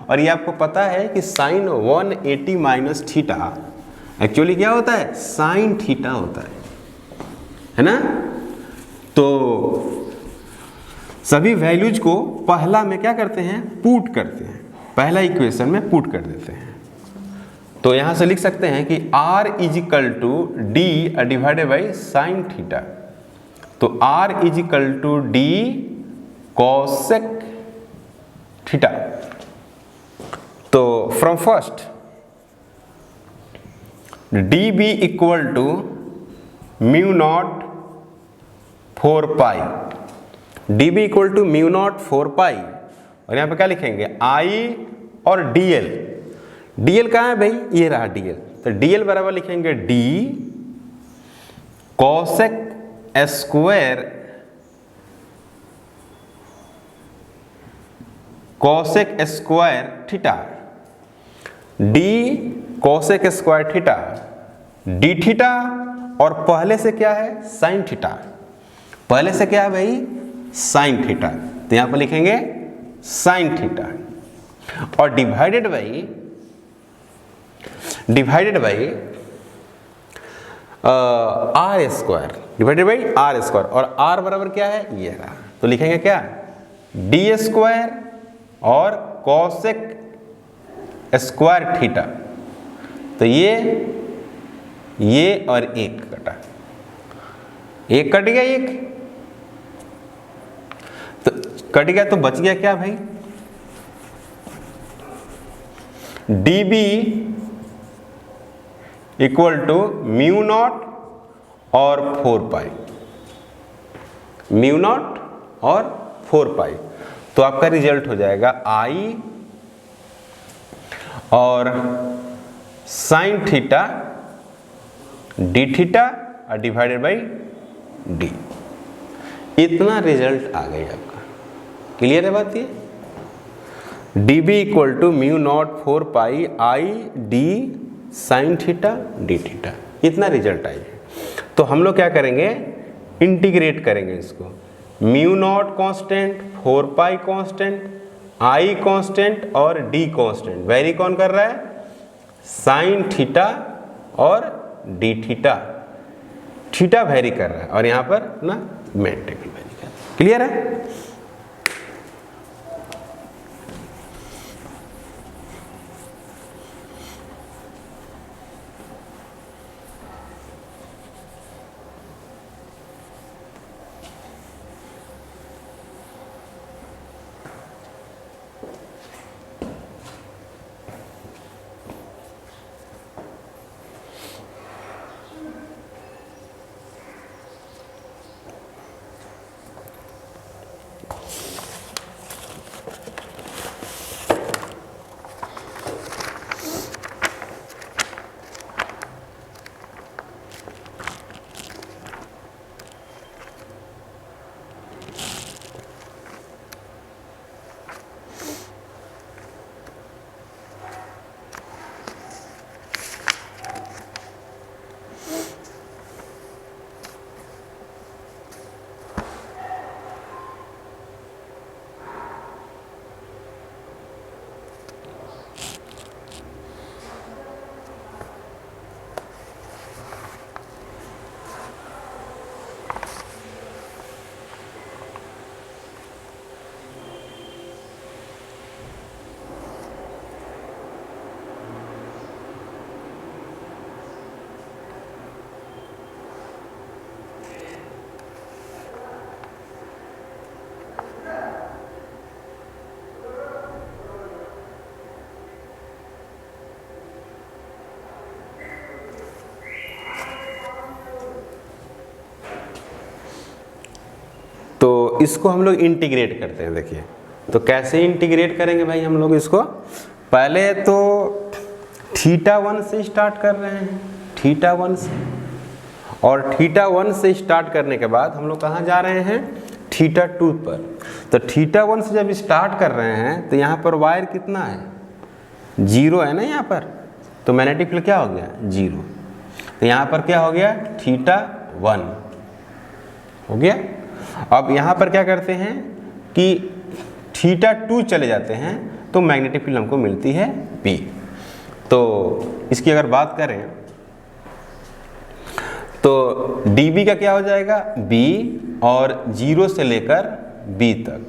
और ये आपको पता है कि साइन 180 माइनस थीटा एक्चुअली क्या होता है, साइन थीटा होता है ना। तो सभी वैल्यूज को पहला में क्या करते हैं, पुट करते हैं, पहला इक्वेशन में पुट कर देते हैं। तो यहां से लिख सकते हैं कि r is equal to D divided by sine theta. तो r is equal to D cosec theta. तो from first D B equal to mu naught 4 pi, D B equal to mu naught 4 pi. और यहाँ पे क्या लिखेंगे, आई और D L, D L कहाँ है भाई, ये रहा डी एल। तो डी एल बराबर लिखेंगे D cosec square, cosec square theta, D cosec square theta D theta, और पहले से क्या है, साइन थीटा, पहले से क्या है भाई, साइन थीटा। तो यहां पर लिखेंगे साइन थीटा और divided by R square, divided by R square. और आर बराबर क्या है, ये रहा। तो लिखेंगे क्या, डी स्क्वायर और कॉसेक स्क्वायर थीटा। तो ये और एक कटा, एक कट गया, एक तो कट गया, तो बच गया क्या भाई, D B equal to mu naught और 4 पाई, म्यू नॉट और 4 पाई। तो आपका रिजल्ट हो जाएगा आई और साइन थीटा डी थीटा और डिवाइडेड बाई डी। इतना रिजल्ट आ गया आपका। क्लियर है बात ये, D B equal to mu naught 4 pi I D sine theta D theta, इतना रिजल्ट आई है। तो हम लोग क्या करेंगे, इंटीग्रेट करेंगे इसको, mu naught constant, 4 pi constant, I constant और डी कांस्टेंट। वेरी कौन कर रहा है, साइन थीटा और डी थीटा, थीटा वेरी कर रहा है और यहां पर ना मेंटेबल वेरी कर रहा है। क्लियर है? तो इसको हम लोग इंटीग्रेट करते हैं। देखिए तो कैसे इंटीग्रेट करेंगे भाई हम लोग इसको, पहले तो θ1 से स्टार्ट कर रहे हैं, θ1 से, और θ1 से स्टार्ट करने के बाद हम लोग कहाँ जा रहे हैं, θ2 पर। तो θ1 से जब स्टार्ट कर रहे हैं तो यहाँ पर वायर कितना है, 0 है ना यहाँ पर, तो मैग्नेटिक फील्ड क्या हो गया, 0। तो यहाँ पर क्या हो गया, θ1 हो गया। अब यहाँ पर क्या करते हैं कि θ2 चले जाते हैं तो मैग्नेटिक फील्ड हमको मिलती है B। तो इसकी अगर बात करें तो dB का क्या हो जाएगा, B, और 0 से लेकर B तक,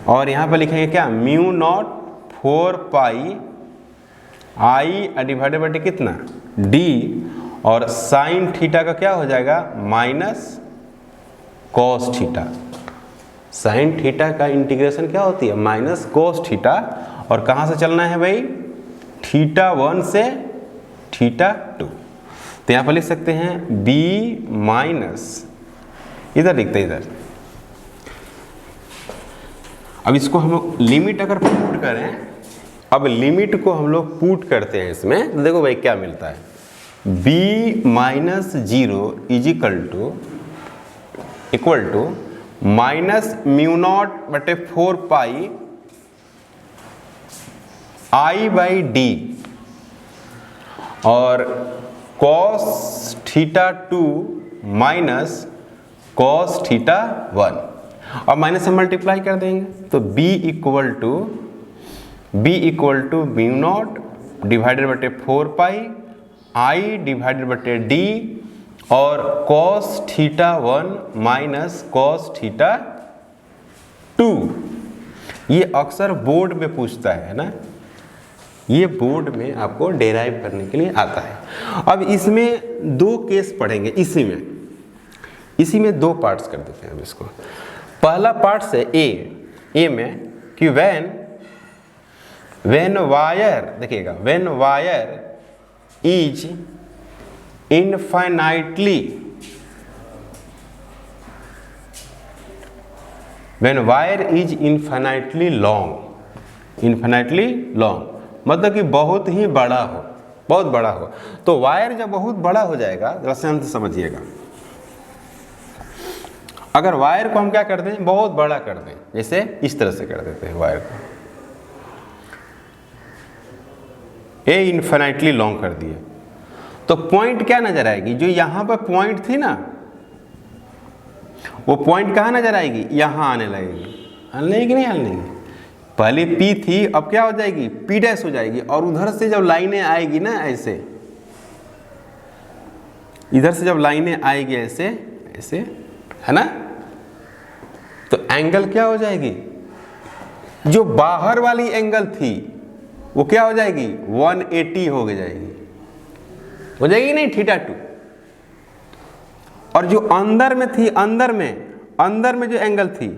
और यहाँ पर लिखेंगे क्या, mu naught 4 pi I divided by कितना, D, और साइन थीटा का क्या हो जाएगा, minus cos theta. Sine theta का इंटीग्रेशन क्या होती है, माइनस कॉस थीटा, और कहाँ से चलना है भाई, θ1 से θ2। तो यहाँ पर लिख सकते हैं B माइनस, इधर लिखते हैं इधर। अब इसको हम लोग लिमिट अगर पुट करें, अब लिमिट को हम लोग पुट करते हैं इसमें, तो देखो भाई क्या मिलता है, B minus 0 is equal to minus mu naught बटे 4 पाई I बाई डी, और कॉस θ2 माइनस कॉस θ1, और माइनस से मल्टीप्लाई कर देंगे तो B equal to mu naught divided बटे 4 पाई I डिवाइडेड बटे D, और कॉस θ1 माइनस कॉस θ2। ये अक्सर बोर्ड में पूछता है ना, ये बोर्ड में आपको डेराइव करने के लिए आता है। अब इसमें दो केस पढ़ेंगे, इसी में दो पार्ट्स कर देते हैं इसको। पहला पार्ट से ए में कि व्हेन वायर, देखिएगा, when wire is infinitely, when wire is infinitely long, मतलब कि बहुत ही बड़ा हो, बहुत बड़ा हो। तो वायर जब बहुत बड़ा हो जाएगा, जरा ध्यान से समझिएगा, अगर वायर को हम क्या कर दें, बहुत बड़ा कर दें, जैसे इस तरह से कर देते हैं वायर को, ए इनफाइनाइटली लॉन्ग कर दिए, तो पॉइंट क्या नजर आएगी, जो यहां पर पॉइंट थी ना, वो पॉइंट कहाँ नजर आएगी, यहां आने लगेगी। हल नहीं कि नहीं हल नहीं, पहले P थी, अब क्या हो जाएगी, P डैश हो जाएगी, और उधर से जब लाइनें आएगी ना, ऐसे इधर से जब लाइनें आएगी ऐसे ऐसे, है ना, तो एंगल क्या हो जाएगी, जो बाहर वाली एंगल थी वो क्या हो जाएगी, 180 हो जाएगी, हो जाएगी नहीं, θ2। और जो अंदर में थी, अंदर में जो एंगल थी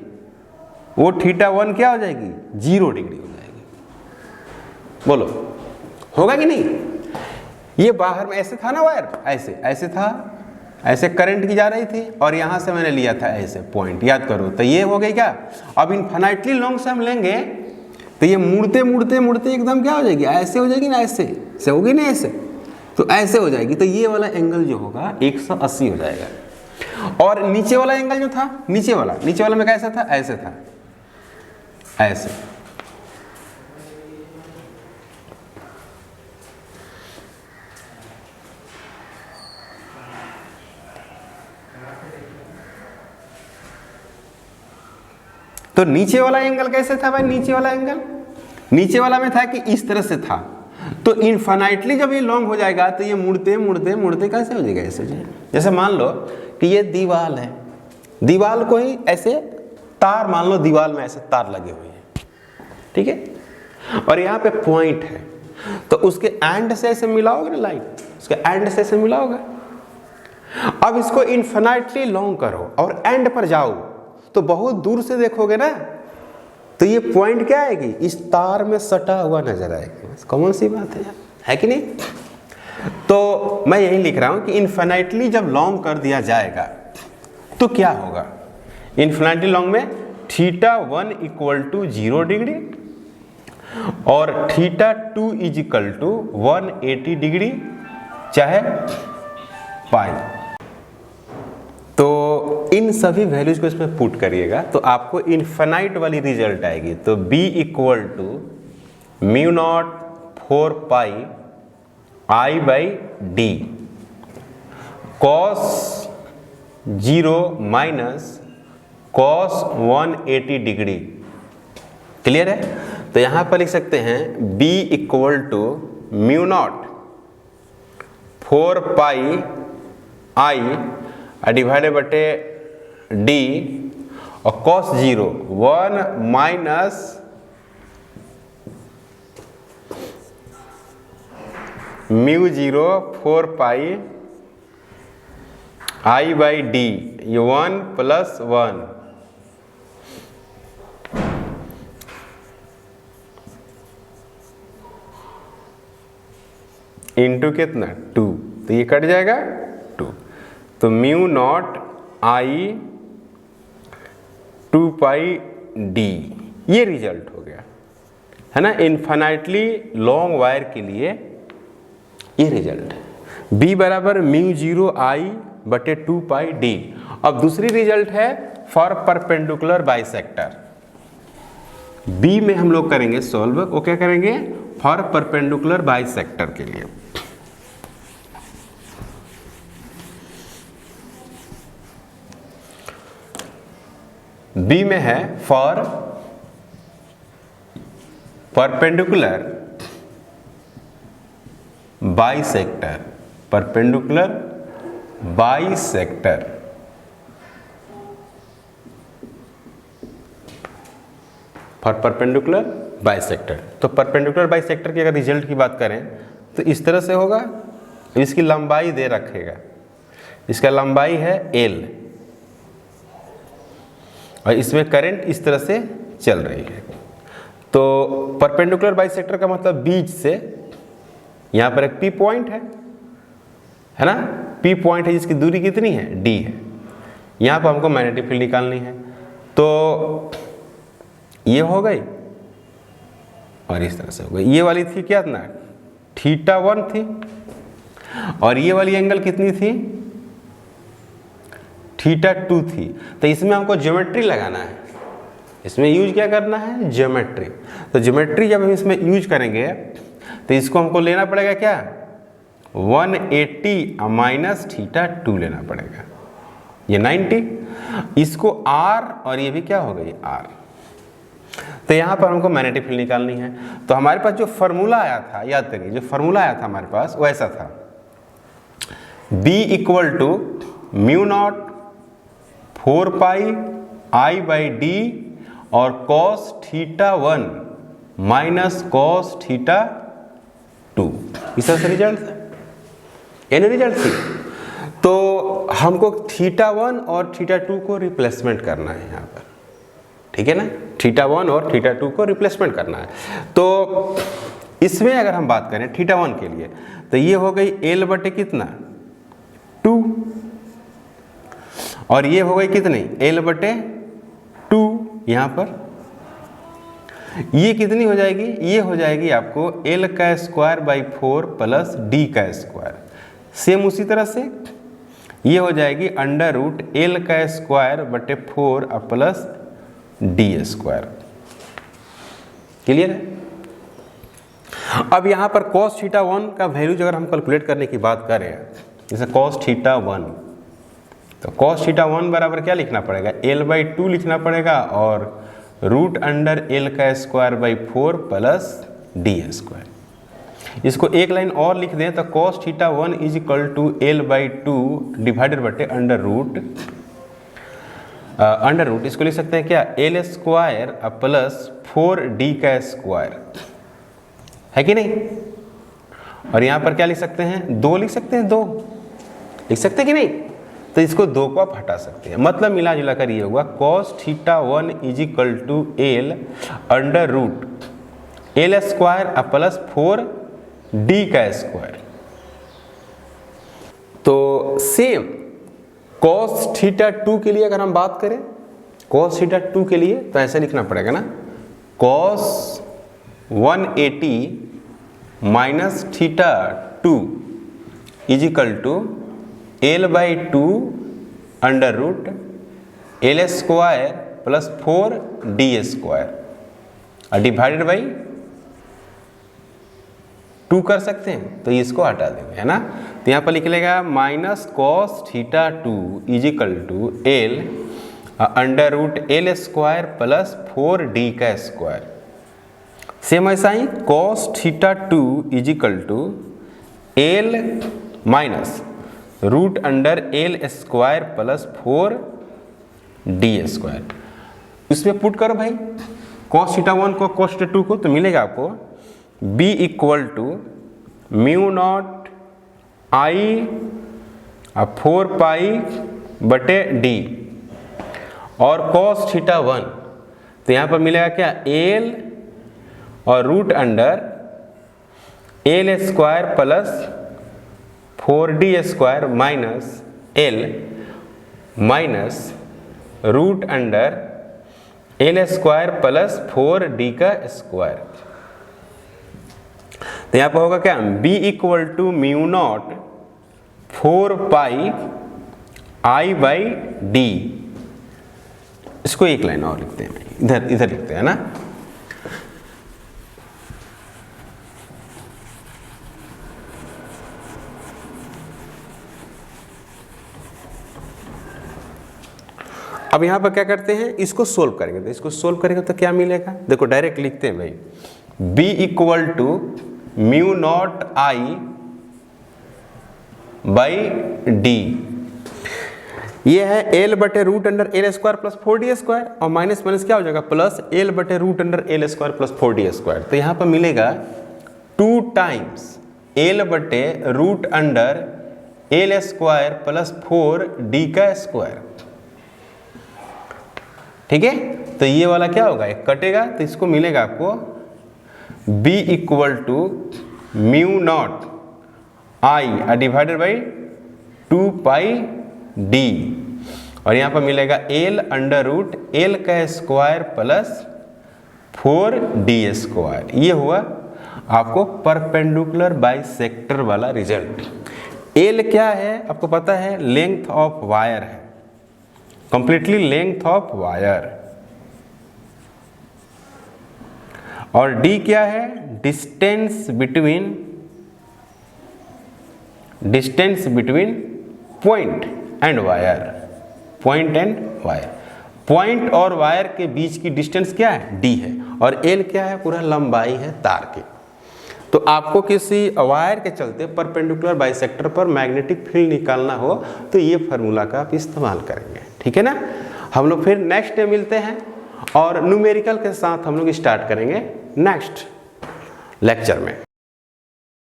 वो θ1 क्या हो जाएगी, 0 डिग्री हो जाएगी। बोलो होगा कि नहीं। ये बाहर में ऐसे था ना वायर, ऐसे था, ऐसे करंट की जा रही थी, और यहां से मैंने लिया था ऐसे पॉइंट, याद करो। तो ये हो गई क्या, अब इनफाइनाइटली लॉन्ग से हम लेंगे तो ये मुड़ते एकदम क्या हो जाएगी, ऐसे हो जाएगी ना, ऐसे होगी ना, ऐसे, तो ऐसे हो जाएगी। तो ये वाला एंगल जो होगा 180 हो जाएगा। और नीचे वाला एंगल जो था, नीचे वाला में कैसा था, ऐसे था, ऐसे। तो नीचे वाला एंगल कैसे था भाई, नीचे वाला में था कि इस तरह से था। तो इनफाइनाइटली जब ये लॉन्ग हो जाएगा तो ये मुड़ते कैसे हो जाएगा, ऐसे हो जाएगा। जैसे मान लो कि ये दीवाल है, दीवाल को ही ऐसे तार मान लो, दीवाल में ऐसे तार लगे हुए हैं, ठीक है, और यहाँ पे पॉइंट है, तो उसके एंड से ऐसे मिलाओगे ना लाइन, उसके एंड से ऐसे मिलाओगे। अब इसको इनफाइनाइटली लॉन्ग करो और एंड पर जाओ तो बहुत दूर से देखोगे ना, तो ये पॉइंट क्या आएगी, इस तार में सटा हुआ नजर आएगी। कॉमन सी बात है कि नहीं। तो मैं यही लिख रहा हूं कि इनफाइनाइटली जब लॉन्ग कर दिया जाएगा तो क्या होगा, इन्फिनिटी लॉन्ग में θ1 इक्वल टू 0 डिग्री और θ2 इज इक्वल टू 180 डिग्री चाहे पाई। तो इन सभी वैल्यूज को इसमें पुट करिएगा तो आपको इनफाइनाइट वाली रिजल्ट आएगी। तो b equal to mu naught 4 pi I by D cos 0 minus cos 180 degree. Clear है? तो यहां पर लिख सकते हैं b equal to mu naught 4 pi I divided बटे डी और cos 0 1 minus mu 0 4 pi I by D, ये 1 प्लस 1 इंटू कितना 2, तो ये कट जाएगा 2। तो mu naught I 2 pi D, ये रिजल्ट हो गया है ना। इन्फिनिटली लॉन्ग वायर के लिए ये रिजल्ट है। b बराबर म्यू 0 I बटे 2 पाई डी। अब दूसरी रिजल्ट है फॉर परपेंडिकुलर बाइसेक्टर। b में हम लोग करेंगे सॉल्व, वो क्या करेंगे फॉर परपेंडिकुलर बाइसेक्टर के लिए। b में है for perpendicular bisector, perpendicular bisector. For perpendicular bisector, तो परपेंडिकुलर बाइसेक्टर की अगर रिजल्ट की बात करें तो इस तरह से होगा। इसकी लंबाई दे रखेगा, इसका लंबाई है L और इसमें करंट इस तरह से चल रही है। तो परपेंडिकुलर बाइसेक्टर का मतलब बीच से यहाँ पर एक P पॉइंट है ना, P पॉइंट है जिसकी दूरी कितनी है D है। यहाँ पर हमको मैग्नेटिक फील्ड निकालनी है। तो ये हो गई और इस तरह से हो गई। ये वाली थी क्या ना θ1 थी और ये वाली एंगल कितनी थी θ2 थी। तो इसमें हमको ज्योमेट्री लगाना है, इसमें यूज क्या करना है ज्योमेट्री। तो ज्योमेट्री जब हम इसमें यूज करेंगे तो इसको हमको लेना पड़ेगा क्या 180 माइनस θ2 लेना पड़ेगा, ये 90। इसको R और ये भी क्या हो गई R। तो यहाँ पर हमको मैग्नेटिक फील्ड निकालनी है। तो हमारे पास जो फार्मूला आया था, याद करिए जो फार्मूला आया था हमारे पास वो ऐसा था B equal to mu naught 4 pi I by D और कॉस θ1 माइनस कॉस θ2। इस तरह से रिजल्ट था, यानी रिजल्ट थी। तो हमको θ1 और θ2 को रिप्लेसमेंट करना है यहाँ पर, ठीक है ना। θ1 और θ2 को रिप्लेसमेंट करना है। तो इसमें अगर हम बात करें θ1 के लिए तो ये हो गई L बटे कितना 2 और ये हो गई कितनी L बटे 2। यहाँ पर ये कितनी हो जाएगी, ये हो जाएगी आपको L का स्क्वायर बाई 4 प्लस D का स्क्वायर। सेम उसी तरह से ये हो जाएगी अंडर रूट L का स्क्वायर बटे 4 प्लस D स्क्वायर। क्लियर है? अब यहाँ पर cos θ1 का वैल्यूज अगर हम कैलकुलेट करने की बात करें, जैसे cos θ1, तो cos θ1 बराबर क्या लिखना पड़ेगा L बाई 2 लिखना पड़ेगा और रूट अंडर L का square by 4 plus D square. इसको एक लाइन और लिख दें तो cos θ1 is equal to L by 2 divided बटे अंडर रूट इसको लिख सकते हैं क्या L स्क्वायर प्लस 4D का स्क्वायर, है कि नहीं। और यहाँ पर क्या लिख सकते हैं 2 लिख सकते हैं, 2 लिख सकते हैं कि नहीं। तो इसको 2 को आप हटा सकते हैं, मतलब मिला जुला कर ये होगा cos θ1 is equal to L under root L square plus 4D का स्क्वायर। तो सेम cos θ2 के लिए अगर हम बात करें cos थीटा 2 के लिए तो ऐसे लिखना पड़ेगा ना, cos 180 minus theta 2 is equal to L/2 under root L square plus 4D square और डिवाइडेड बाई 2 कर सकते हैं, तो इसको हटा देंगे, है ना। तो यहाँ पर लिख लेगा minus cos theta 2 is equal to L under root L square plus 4D का स्क्वायर। सेम ऐसा ही cos theta 2 is equal to L minus root under L square plus 4D square. इसमें पुट करो भाई कॉस थीटा 1 को cos theta 2 को, तो मिलेगा आपको B equal to mu naught I 4 pi बटे D और कॉस थीटा 1, तो यहाँ पर मिलेगा क्या L और root under L square plus 4D square minus L minus root under L square plus 4D का स्क्वायर। तो यहाँ पर होगा क्या B equal to mu naught 4 pi I by D। इसको एक लाइन और लिखते हैं, इधर इधर लिखते हैं ना। अब यहाँ पर क्या करते हैं, इसको सोल्व करेंगे, तो इसको सोल्व करेंगे तो क्या मिलेगा, देखो डायरेक्ट लिखते हैं भाई B equal to mu naught I by D, ये है L बटे root under L square plus 4D square और माइनस माइनस क्या हो जाएगा प्लस L बटे root under L square plus 4D square. तो यहाँ पर मिलेगा 2 टाइम्स L बटे root under L square plus 4D का स्क्वायर। ठीक है, तो ये वाला क्या होगा, एक कटेगा, तो इसको मिलेगा आपको B equal to mu naught I divided by 2 pi D और यहाँ पर मिलेगा L अंडर रूट L का स्क्वायर प्लस 4D स्क्वायर। ये हुआ आपको परपेंडिकुलर बाइसेक्टर वाला रिजल्ट। L क्या है आपको पता है, लेंथ ऑफ वायर है, कंप्लीटली लेंथ ऑफ वायर। और D क्या है, distance between point and wire, point and wire. Point और वायर के बीच की डिस्टेंस क्या है, D है, और L क्या है, पूरा लंबाई है तार की। तो आपको किसी वायर के चलते परपेंडिकुलर बाइसेक्टर पर मैग्नेटिक फील्ड निकालना हो तो ये फार्मूला का आप इस्तेमाल करेंगे। ठीक है ना। हम लोग फिर नेक्स्ट डे मिलते हैं और न्यूमेरिकल के साथ हम लोग स्टार्ट करेंगे नेक्स्ट लेक्चर में।